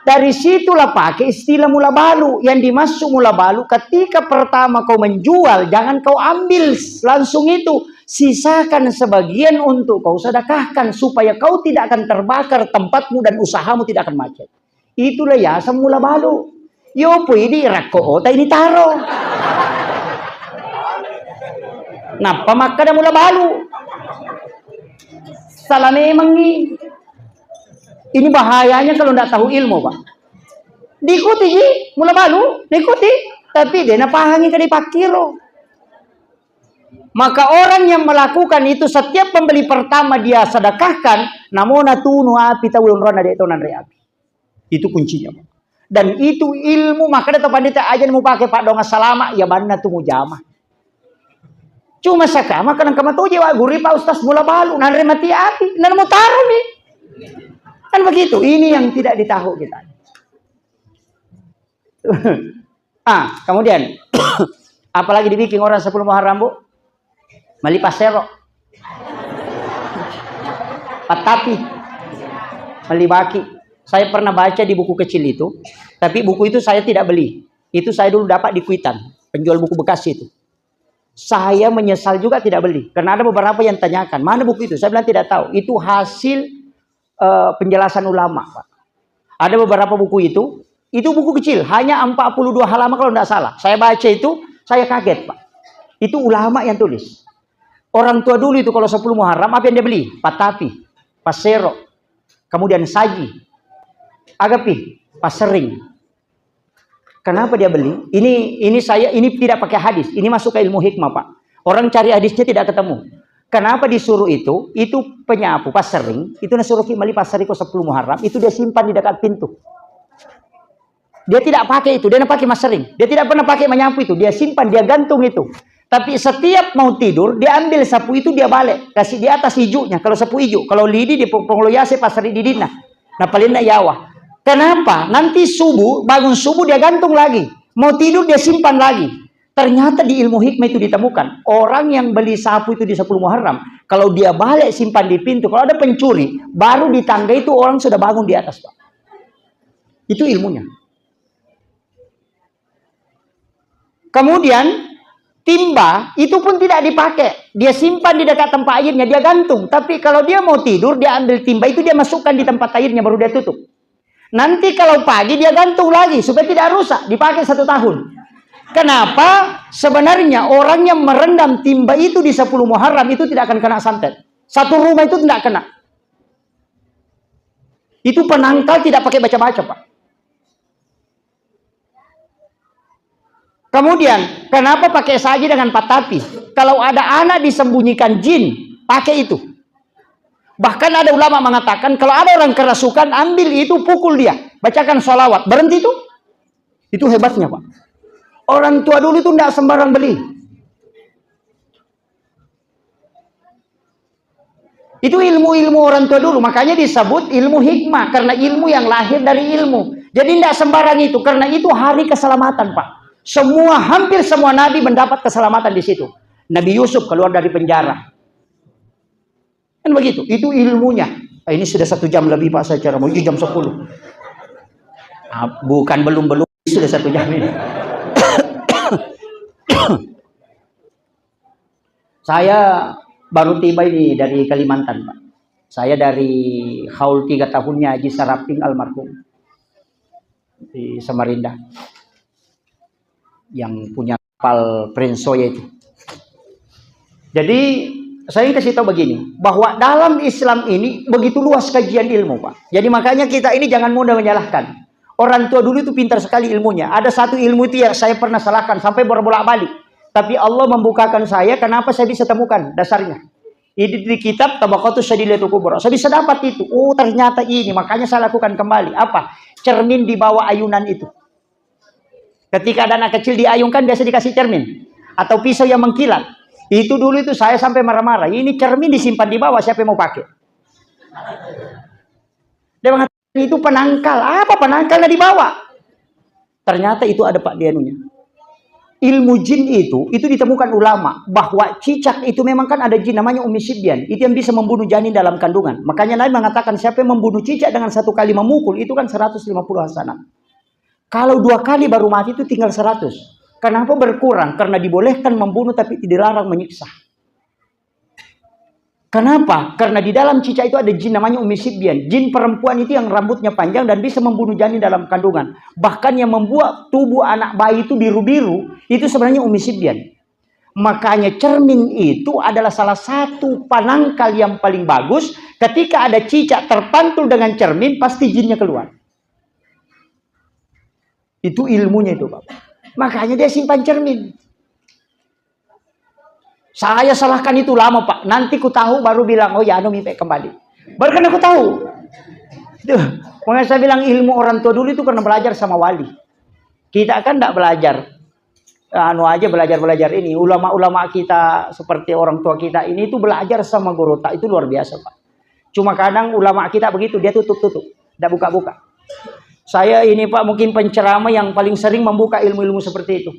Dari situlah pakai istilah mula balu. Yang dimaksud mula balu, ketika pertama kau menjual, jangan kau ambil langsung itu. Sisakan sebagian untuk kau sedekahkan, supaya kau tidak akan terbakar tempatmu dan usahamu tidak akan macet. Itulah ya mula balu. Yo pwede rako ota ini taro. Napa maka ada mula balu? Salah memang nih. Ini bahayanya kalau tidak tahu ilmu, Pak. Diikuti ji, mula balu, diikuti. Tapi dia napahangi ke dipakiro. Maka orang yang melakukan itu setiap pembeli pertama dia sedekahkan, namona tunu api tawulun rona de tonan re api. Itu kuncinya, Pak. Dan itu ilmu, maka ada pandita aja mau pakai Pak donga salama, ya banna tu mujamah. Cuma sakama kadang kama tuh jewa guri Pak Ustaz mula balu, nanre mati api, nan mau taruh nih. Kan begitu, ini yang tidak ditahu kita. Kemudian apalagi dibikin orang 10 Muharram, Bu? Mali pasero. Patapi. Mali baki. Saya pernah baca di buku kecil itu, tapi buku itu saya tidak beli. Itu saya dulu dapat di Kuitan, penjual buku bekas itu. Saya menyesal juga tidak beli, karena ada beberapa yang tanyakan, mana buku itu? Saya bilang tidak tahu. Itu hasil penjelasan ulama, Pak. Ada beberapa buku itu buku kecil, hanya 42 halaman kalau tidak salah. Saya baca itu, saya kaget, Pak. Itu ulama yang tulis. Orang tua dulu itu kalau 10 Muharram, apa yang dia beli? Patapi, pasero, kemudian saji, agapi, pasering. Kenapa dia beli? Ini tidak pakai hadis, ini masuk ke ilmu hikmah, Pak. Orang cari hadisnya tidak ketemu. Kenapa disuruh itu? Itu penyapu pasering, itu nasuruh mali pasariko 10 Muharram, itu dia simpan di dekat pintu. Dia tidak pakai itu, dia pakai masering. Dia tidak pernah pakai menyapu itu, dia simpan, dia gantung itu. Tapi setiap mau tidur, dia ambil sapu itu, dia balik, kasih di atas hijaunya. Kalau sapu hijau, kalau lidi di pengloyase pasari didina. Nah paling yawa. Kenapa? Nanti subuh, bangun subuh dia gantung lagi. Mau tidur dia simpan lagi. Ternyata di ilmu hikmah itu ditemukan. Orang yang beli sapu itu di 10 Muharram, kalau dia balik simpan di pintu, kalau ada pencuri, baru di tangga itu orang sudah bangun di atas, Pak. Itu ilmunya. Kemudian, timba itu pun tidak dipakai. Dia simpan di dekat tempat airnya, dia gantung. Tapi kalau dia mau tidur, dia ambil timba itu, dia masukkan di tempat airnya, baru dia tutup. Nanti kalau pagi dia gantung lagi, supaya tidak rusak, dipakai 1 tahun. Kenapa? Sebenarnya orang yang merendam timba itu di 10 Muharram itu tidak akan kena santet. Satu rumah itu tidak kena. Itu penangkal, tidak pakai baca-baca, Pak. Kemudian, kenapa pakai saji dengan patapi? Kalau ada anak disembunyikan jin, pakai itu. Bahkan ada ulama mengatakan, kalau ada orang kerasukan, ambil itu, pukul dia. Bacakan sholawat. Berhenti itu. Itu hebatnya, Pak. Orang tua dulu itu tidak sembarang beli. Itu ilmu-ilmu orang tua dulu. Makanya disebut ilmu hikmah. Karena ilmu yang lahir dari ilmu. Jadi tidak sembarang itu. Karena itu hari keselamatan, Pak. Hampir semua nabi mendapat keselamatan di situ. Nabi Yusuf keluar dari penjara. Kan begitu. Itu ilmunya. Ini sudah 1 jam lebih, Pak, saya cara mau jam 10. Bukan belum. Sudah 1 jam ini. Saya baru tiba ini dari Kalimantan, Pak. Saya dari haul 3 tahunnya Haji Saraping almarhum di Samarinda, yang punya kapal Prince Soya itu. Jadi saya kasih tahu begini, bahwa dalam Islam ini begitu luas kajian ilmu, Pak. Jadi makanya kita ini jangan mudah menyalahkan. Orang tua dulu itu pintar sekali ilmunya. Ada satu ilmu itu yang saya pernah salahkan sampai berbolak-balik. Tapi Allah membukakan saya, kenapa saya bisa temukan dasarnya. Ini di kitab Tabaqatus Syadilatul Kubra. Saya bisa dapat itu. Oh, ternyata ini, makanya saya lakukan kembali. Apa? Cermin di bawah ayunan itu. Ketika ada anak kecil diayunkan, biasa dikasih cermin. Atau pisau yang mengkilat. Itu dulu itu saya sampai marah-marah. Ini cermin disimpan di bawah, siapa yang mau pakai? Dia mengatakan itu penangkal. Apa penangkalnya di bawah? Ternyata itu ada Pak dianunya. ilmu jin itu ditemukan ulama bahwa cicak itu memang kan ada jin namanya Ummi Sibyan, itu yang bisa membunuh janin dalam kandungan. Makanya Nabi mengatakan siapa yang membunuh cicak dengan 1 kali memukul itu kan 150 hasanah. Kalau 2 kali baru mati itu tinggal 100. Kenapa berkurang? Karena dibolehkan membunuh tapi dilarang menyiksa. Kenapa? Karena di dalam cicak itu ada jin namanya Ummi Sibyan. Jin perempuan itu yang rambutnya panjang dan bisa membunuh janin dalam kandungan. Bahkan yang membuat tubuh anak bayi itu biru-biru, itu sebenarnya Ummi Sibyan. Makanya cermin itu adalah salah satu penangkal yang paling bagus. Ketika ada cicak terpantul dengan cermin, pasti jinnya keluar. Itu ilmunya itu, Pak. Makanya dia simpan cermin. Saya salahkan itu lama, Pak. Nanti ku tahu baru bilang, oh ya, mimpi kembali. Baru kan aku tahu. Makanya saya bilang ilmu orang tua dulu itu karena belajar sama wali. Kita kan tidak belajar. Belajar ini. Ulama-ulama kita seperti orang tua kita ini itu belajar sama guru tak itu luar biasa, Pak. Cuma kadang ulama kita begitu, dia tutup-tutup. Tidak buka-buka. Saya ini, Pak, mungkin penceramah yang paling sering membuka ilmu-ilmu seperti itu.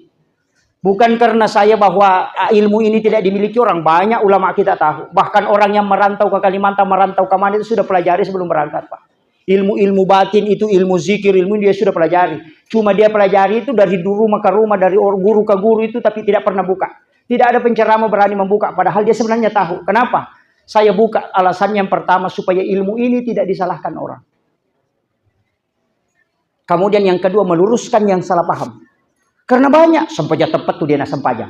Bukan karena saya bahwa ilmu ini tidak dimiliki orang. Banyak ulama kita tahu. Bahkan orang yang merantau ke Kalimantan, merantau ke mana itu sudah pelajari sebelum berangkat, Pak. Ilmu-ilmu batin itu, ilmu zikir, ilmu dia sudah pelajari. Cuma dia pelajari itu dari rumah ke rumah, dari guru ke guru itu, tapi tidak pernah buka. Tidak ada penceramah berani membuka. Padahal dia sebenarnya tahu. Kenapa? Saya buka alasannya yang pertama supaya ilmu ini tidak disalahkan orang. Kemudian yang kedua meluruskan yang salah paham. Karena banyak sampaja tepat tuh dia nak sampaja.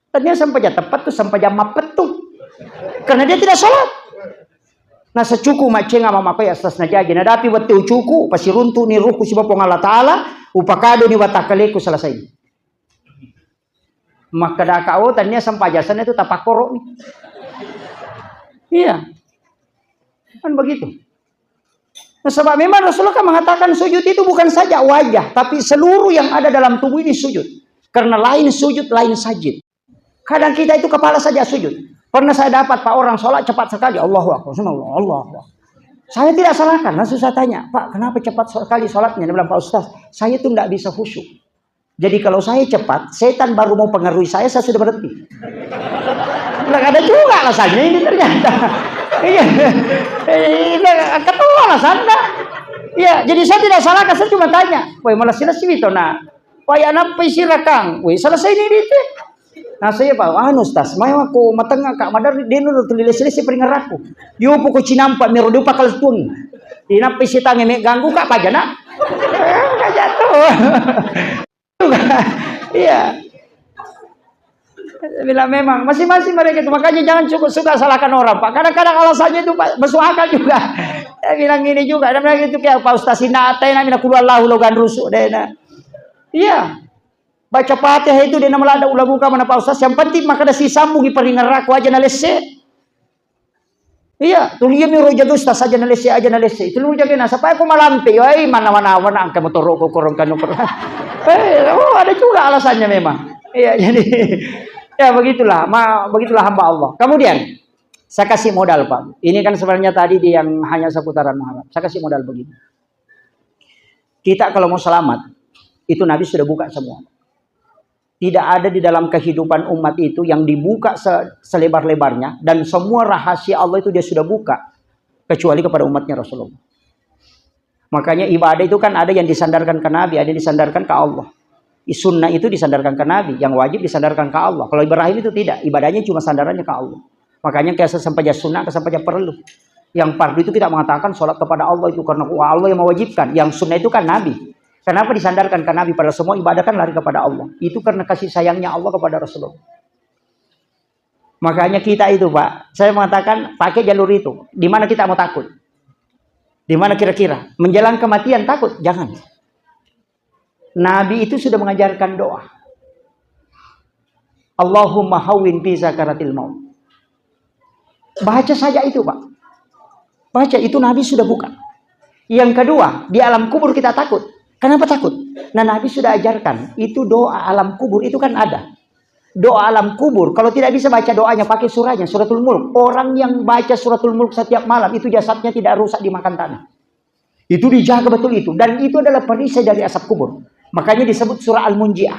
Tadinya sampaja tepat tuh sampaja mapet tuh. Karena dia tidak sholat. Nah secuku maceng ama mapai asas najaji. Nah dapi wati ucuku pasi runtu ni ruku si bapong Allah Ta'ala. Upakado ni watakaleku selesai. Maka dakao tadinya sampaja sana itu tapak korok nih. Iya. Kan begitu. Nah, sebab memang Rasulullah kan mengatakan sujud itu bukan saja wajah, tapi seluruh yang ada dalam tubuh ini sujud. Karena lain sujud, lain sajid. Kadang kita itu kepala saja sujud. Pernah saya dapat Pak orang sholat cepat sekali. Allahu Akbar, Allahu Akbar. Saya tidak salahkan, langsung saya tanya, Pak kenapa cepat sekali sholatnya? Dia bilang, Pak Ustaz, saya itu tidak bisa khusyuk. Jadi kalau saya cepat, setan baru mau pengaruhi saya sudah berhenti. Nggak ada juga alasannya ini ternyata. Iya, ketua alasannya. Iya, jadi saya tidak salah, saya cuma tanya. Woi malah selesai itu nah. Woi anak silakan. Woi selesai ini itu. Nah saya Pak, Ustaz, mau aku matengah kak madar dia nurut selesai peringaraku. Yo pokok cinampak merodu pakal tuang. Dina pisi tangi mek ganggu kak pajana. Enggak jatuh. Iya. Bila memang masing-masing mereka itu, makanya jangan cukup suka salahkan orang, Pak. Kadang-kadang alasannya itu Pak masuk akal juga. Saya bilang gini juga, dan bilang itu kayak Pak Ustaz Sinata, namanya kulallahu logan rusuk deh. Iya. Baca Fatihah itu dia nama lada ulah buka mana Pak Ustaz. Yang penting maka ada si sambungi peringan raku aja nalese. Iya, tulian mi roja Ustaz aja nalese Itu lu jaga nasa apa aku malampi. Woi mana-mana angka motor rokok korong kanu. Oh, ada juga alasannya memang. Iya, jadi ya begitulah, begitulah hamba Allah. Kemudian saya kasih modal Pak. Ini kan sebenarnya tadi yang hanya seputaran Muhammad. Saya kasih modal begini. Kita kalau mau selamat, itu Nabi sudah buka semua. Tidak ada di dalam kehidupan umat itu yang dibuka selebar-lebarnya. Dan semua rahasia Allah itu dia sudah buka. Kecuali kepada umatnya Rasulullah. Makanya ibadah itu kan ada yang disandarkan ke Nabi, ada yang disandarkan ke Allah. Sunnah itu disandarkan ke Nabi, yang wajib disandarkan ke Allah. Kalau Ibrahim itu tidak, ibadahnya cuma sandarannya ke Allah. Makanya kayak sesampainya sunnah, kesampainya perlu. Yang fardu itu tidak mengatakan sholat kepada Allah itu karena Allah yang mewajibkan. Yang sunnah itu kan Nabi. Kenapa disandarkan ke Nabi? Pada semua ibadah kan lari kepada Allah. Itu karena kasih sayangnya Allah kepada Rasulullah. Makanya kita itu Pak, saya mengatakan pakai jalur itu. Di mana kita mau takut? Di mana kira-kira? Menjelang kematian takut? Jangan. Nabi itu sudah mengajarkan doa. Allahumma hawwin fi sakaratil maut. Baca saja itu Pak. Baca itu Nabi sudah buka. Yang kedua, di alam kubur kita takut. Kenapa takut? Nah Nabi sudah ajarkan. Itu doa alam kubur itu kan ada. Doa alam kubur. Kalau tidak bisa baca doanya pakai surahnya. Suratul Mulk. Orang yang baca suratul Mulk setiap malam itu jasadnya tidak rusak dimakan tanah. Itu dijaga betul itu. Dan itu adalah perisai dari asap kubur. Makanya disebut surah Al-Munji'ah.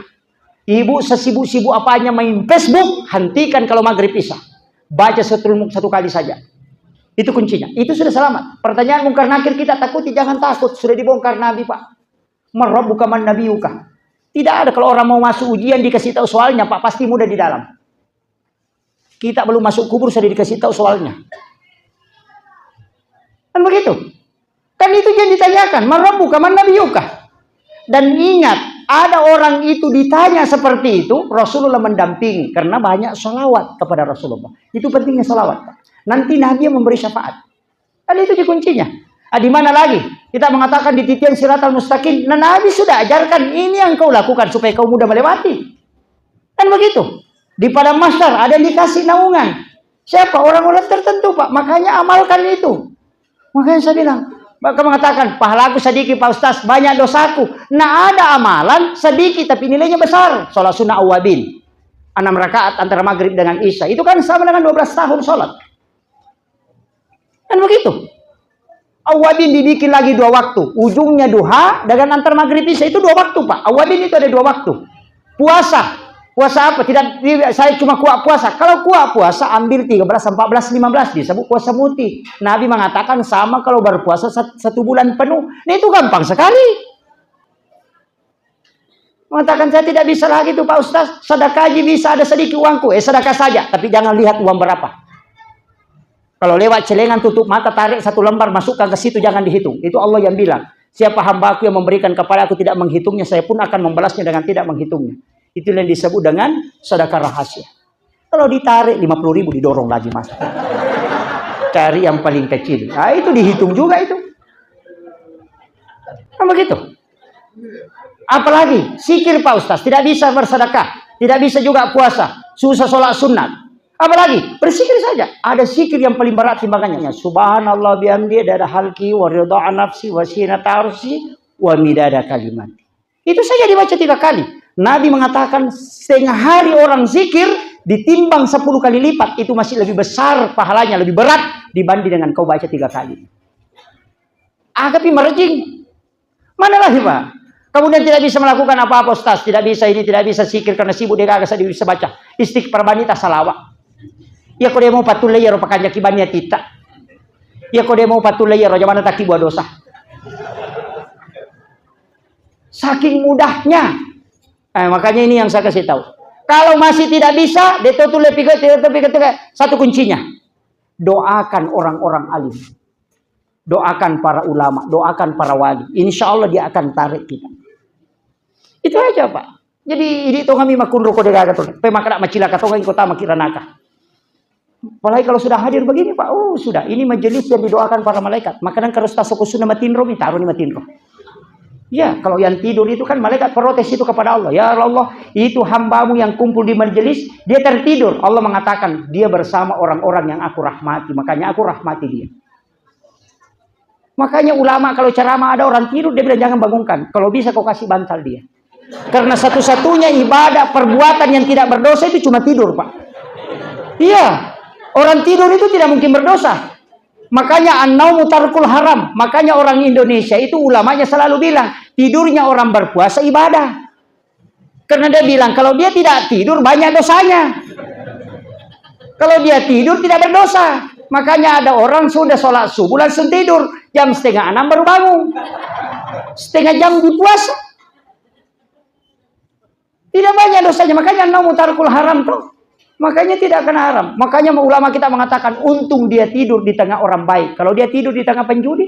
Ibu sesibuk-sibuk apanya main Facebook, hentikan kalau maghrib isya. Baca satu kali saja. Itu kuncinya. Itu sudah selamat. Pertanyaan mungkar nakir kita takuti, jangan takut. Sudah dibongkar Nabi, Pak. Man rabbuka man nabiyuka. Tidak ada kalau orang mau masuk ujian dikasih tahu soalnya, Pak, pasti mudah di dalam. Kita belum masuk kubur sudah dikasih tahu soalnya. Kan begitu? Kan itu yang ditanyakan, man rabbuka man nabiyuka. Dan ingat, ada orang itu ditanya seperti itu, Rasulullah mendampingi karena banyak salawat kepada Rasulullah. Itu pentingnya salawat, Pak. Nanti Nabi yang memberi syafaat. Dan itu kuncinya. Di mana lagi? Kita mengatakan di titian siratal mustaqim. Nah, Nabi sudah ajarkan ini yang kau lakukan supaya kau mudah melewati. Kan begitu. Di padang mahsyar ada yang dikasih naungan. Siapa? Orang-orang tertentu, Pak. Makanya amalkan itu. Makanya saya bilang, Bapak mengatakan, pahalaku sedikit Pak Ustaz, banyak dosaku. Nah, ada amalan sedikit tapi nilainya besar. Sholat sunnah awabin. 6 rakaat antara maghrib dengan isya. Itu kan sama dengan 12 tahun sholat. Kan begitu. Awabin dibikin lagi 2 waktu. Ujungnya duha dengan antar maghrib isya itu 2 waktu, Pak. Awabin itu ada 2 waktu. Puasa. Puasa apa? Tidak, saya cuma kuat puasa. Kalau kuat puasa ambil 13, 14, 15 disebut puasa muti. Nabi mengatakan sama kalau berpuasa 1 bulan penuh. Nah, itu gampang sekali. Mengatakan saya tidak bisa lagi tuh Pak Ustaz. Sedekah aja bisa, ada sedikit uangku. Sedekah saja, tapi jangan lihat uang berapa. Kalau lewat celengan tutup mata, tarik 1 lembar, masukkan ke situ, jangan dihitung. Itu Allah yang bilang. Siapa hambaku yang memberikan kepada aku tidak menghitungnya, saya pun akan membalasnya dengan tidak menghitungnya. Itu yang disebut dengan sedekah rahasia. Kalau ditarik 50.000 didorong lagi masuk. Cari yang paling kecil. Nah, itu dihitung juga itu. Nah, begitu. Apalagi zikir Pak Ustaz, tidak bisa bersedekah, tidak bisa juga puasa, susah sholat sunat. Apalagi berzikir saja. Ada zikir yang paling berat timbangannya. Subhanallah bihamdi ada halki wa ridha nafsi wa sinata arsi wa midada kalimat. Itu saja dibaca 3 kali. Nabi mengatakan setengah hari orang zikir ditimbang 10 kali lipat. Itu masih lebih besar pahalanya, lebih berat dibanding dengan kau baca 3 kali. Tapi merjing. Mana lagi, Pak? Kemudian tidak bisa melakukan apa-apa Ustaz. Tidak bisa ini, tidak bisa zikir karena sibuk dia kagak bisa baca. Istighfar banita salawat. Ya kau dia mau patulai ya ropakannya kibannya tita. Ya kau dia mau patulai ya roja mana tak buat dosa. Saking mudahnya. Makanya ini yang saya kasih tahu. Kalau masih tidak bisa, satu kuncinya. Doakan orang-orang alim. Doakan para ulama, doakan para wali. Insya Allah dia akan tarik kita. Itu aja, Pak. Jadi ini tuh kami makun rokok degaga tuh. Pemakrak macila katong kota makiranaka. Apalagi kalau sudah hadir begini, Pak. Oh, sudah. Ini majelis yang didoakan para malaikat. Makanan kalau tasokosuna matinro, taruh ni matinro. Ya, kalau yang tidur itu kan malaikat protes itu kepada Allah. Ya Allah, itu hambamu yang kumpul di majelis, dia tertidur. Allah mengatakan, dia bersama orang-orang yang aku rahmati. Makanya aku rahmati dia. Makanya ulama kalau ceramah ada orang tidur, dia bilang jangan bangunkan. Kalau bisa kau kasih bantal dia. Karena satu-satunya ibadah perbuatan yang tidak berdosa itu cuma tidur, Pak. Iya. Orang tidur itu tidak mungkin berdosa. Makanya an-naumu tarkul haram. Makanya orang Indonesia itu ulamanya selalu bilang, tidurnya orang berpuasa ibadah. Karena dia bilang, kalau dia tidak tidur banyak dosanya. Kalau dia tidur tidak berdosa. Makanya ada orang sudah sholat subuh langsung tidur. Jam 5:30 baru bangun. Setengah jam di puasa. Tidak banyak dosanya. Makanya an-naumu tarkul haram tuh. Makanya tidak kena haram. Makanya ulama kita mengatakan untung dia tidur di tengah orang baik. Kalau dia tidur di tengah penjudi,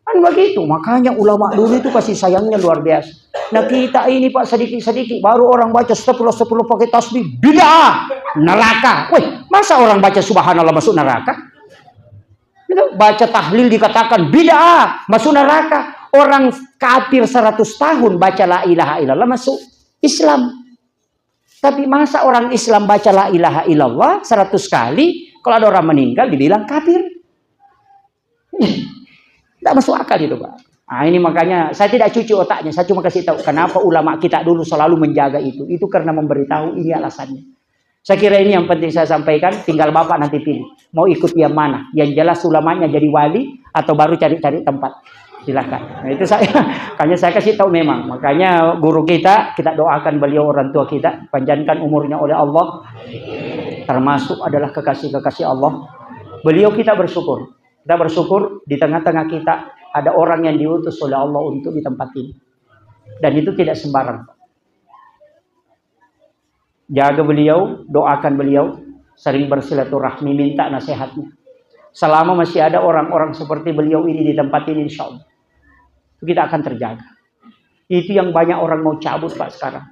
kan begitu. Makanya ulama dulu itu kasih sayangnya luar biasa. Nah kita ini Pak sedikit-sedikit baru orang baca 10 pakai tasbih bid'ah, neraka. Wih, masa orang baca subhanallah masuk neraka? Baca tahlil dikatakan bid'ah, masuk neraka. Orang kafir 100 tahun baca la ilaha illallah masuk Islam. Tapi masa orang Islam baca la ilaha illallah 100 kali, kalau ada orang meninggal dibilang kafir. Tidak masuk akal itu, Pak. Nah, ini makanya saya tidak cuci otaknya, saya cuma kasih tahu kenapa ulama kita dulu selalu menjaga itu. Itu karena memberitahu ini alasannya. Saya kira ini yang penting saya sampaikan, tinggal Bapak nanti pilih. Mau ikut yang mana? Yang jelas ulamanya jadi wali atau baru cari-cari tempat. Silakan. Nah, itu saya, makanya saya kasih tahu memang. Makanya guru kita doakan beliau, orang tua kita, panjangkan umurnya oleh Allah. Termasuk adalah kekasih-kekasih Allah. Beliau kita bersyukur. Kita bersyukur di tengah-tengah kita ada orang yang diutus oleh Allah untuk di tempat ini. Dan itu tidak sembarang. Jaga beliau, doakan beliau, sering bersilaturahmi, minta nasihatnya. Selama masih ada orang-orang seperti beliau ini di tempat ini, insya Allah kita akan terjaga. Itu yang banyak orang mau cabut Pak sekarang.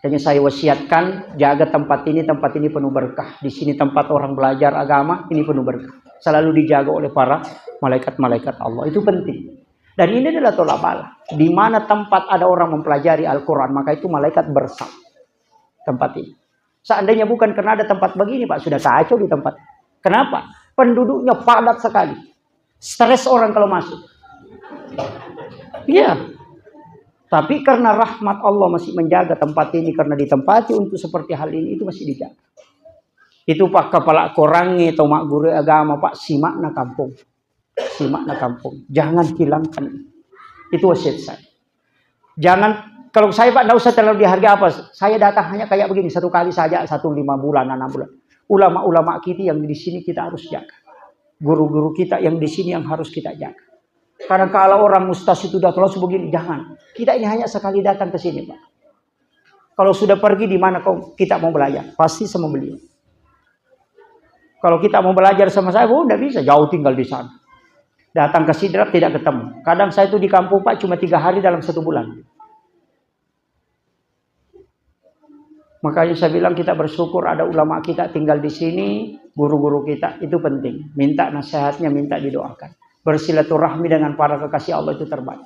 Hanya saya wasiatkan, jaga tempat ini penuh berkah. Di sini tempat orang belajar agama, ini penuh berkah. Selalu dijaga oleh para malaikat-malaikat Allah. Itu penting. Dan ini adalah tolak bala. Di mana tempat ada orang mempelajari Al-Quran, maka itu malaikat bersab tempat ini. Seandainya bukan karena ada tempat begini Pak, sudah kacau di tempat. Kenapa? Penduduknya padat sekali. Stres orang kalau masuk. Iya. Tapi karena rahmat Allah masih menjaga tempat ini, karena ditempati untuk seperti hal ini, itu masih dijaga. Itu Pak kepala korangi atau mak guru agama Pak, simak na kampung. Simak na kampung. Jangan hilangkan. Itu wasiat saya. Jangan, kalau saya Pak, tidak usah terlalu dihargai apa. Saya datang hanya kayak begini, satu kali saja, 5 bulan, 6 bulan. Ulama-ulama kita yang di sini kita harus jaga. Guru-guru kita yang di sini yang harus kita jaga. Karena kalau orang mustaz itu udah terlalu begini, jangan. Kita ini hanya sekali datang ke sini Pak. Kalau sudah pergi di mana kita mau belajar? Pasti sama beliau. Kalau kita mau belajar sama saya, tidak bisa. Jauh tinggal di sana. Datang ke Sidrap tidak ketemu. Kadang saya itu di kampung Pak cuma 3 hari dalam 1 bulan. Makanya saya bilang kita bersyukur ada ulama kita tinggal di sini, guru-guru kita, itu penting. Minta nasihatnya, minta didoakan. Bersilaturahmi dengan para kekasih Allah itu terbaik.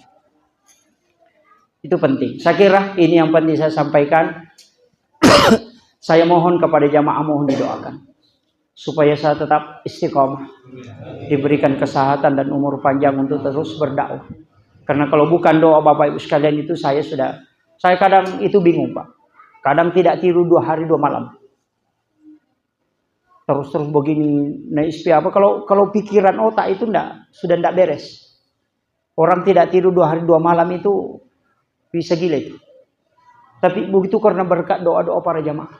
Itu penting. Saya kira ini yang penting saya sampaikan. Saya mohon kepada jamaah, mohon didoakan. Supaya saya tetap istiqomah. Diberikan kesehatan dan umur panjang untuk terus berdakwah. Karena kalau bukan doa Bapak Ibu sekalian itu saya kadang itu bingung Pak. Kadang tidak tidur 2 hari 2 malam. Terus begini, apa kalau pikiran otak itu sudah tidak beres. Orang tidak tidur 2 hari 2 malam itu bisa gila itu. Tapi begitu karena berkat doa-doa para jamaah.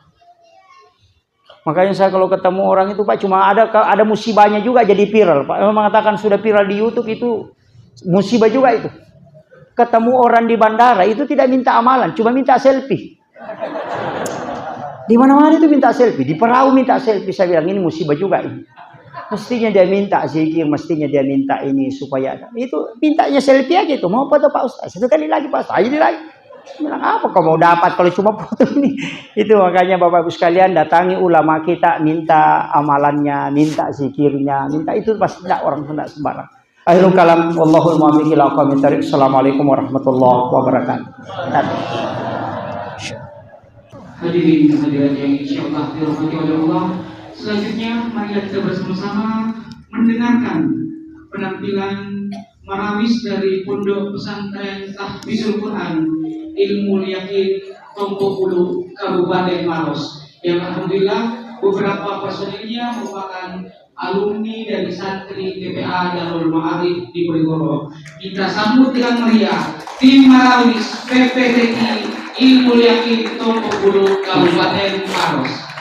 Makanya saya kalau ketemu orang itu Pak, cuma ada musibahnya juga jadi viral Pak. Memang mengatakan sudah viral di YouTube itu musibah juga itu. Ketemu orang di bandara itu tidak minta amalan, cuma minta selfie. Di mana-mana itu minta selfie, di perahu minta selfie. Saya bilang ini musibah juga ini. Mestinya dia minta zikir, mestinya dia minta ini supaya ada. Itu mintanya selfie aja itu. Mau foto Pak Ustaz? 1 kali lagi Pak Ustaz. Ini lagi. Bilang apa kau mau dapat kalau cuma foto ini? Itu makanya Bapak Ibu sekalian datangi ulama kita, minta amalannya, minta zikirnya, minta itu pasti tidak orang tidak sembarang. Akhirul kalam, wallahul muwaffiq ila aqwamit thariq. Assalamualaikum warahmatullahi wabarakatuh. Hadirin hadirat yang insyaallah dirahmati oleh Allah. Selanjutnya mari kita bersama-sama mendengarkan penampilan marawis dari Pondok Pesantren Tahfizul Quran Ilmu Yakin Tompo Hulu Kabupaten Maros, yang alhamdulillah beberapa personilnya merupakan alumni dari santri TPA Darul Ma'arif di Bojonegoro. Kita sambut dengan meriah tim marawis PPTI Ilmu Yakin Tompo Hulu Kabupaten Maros.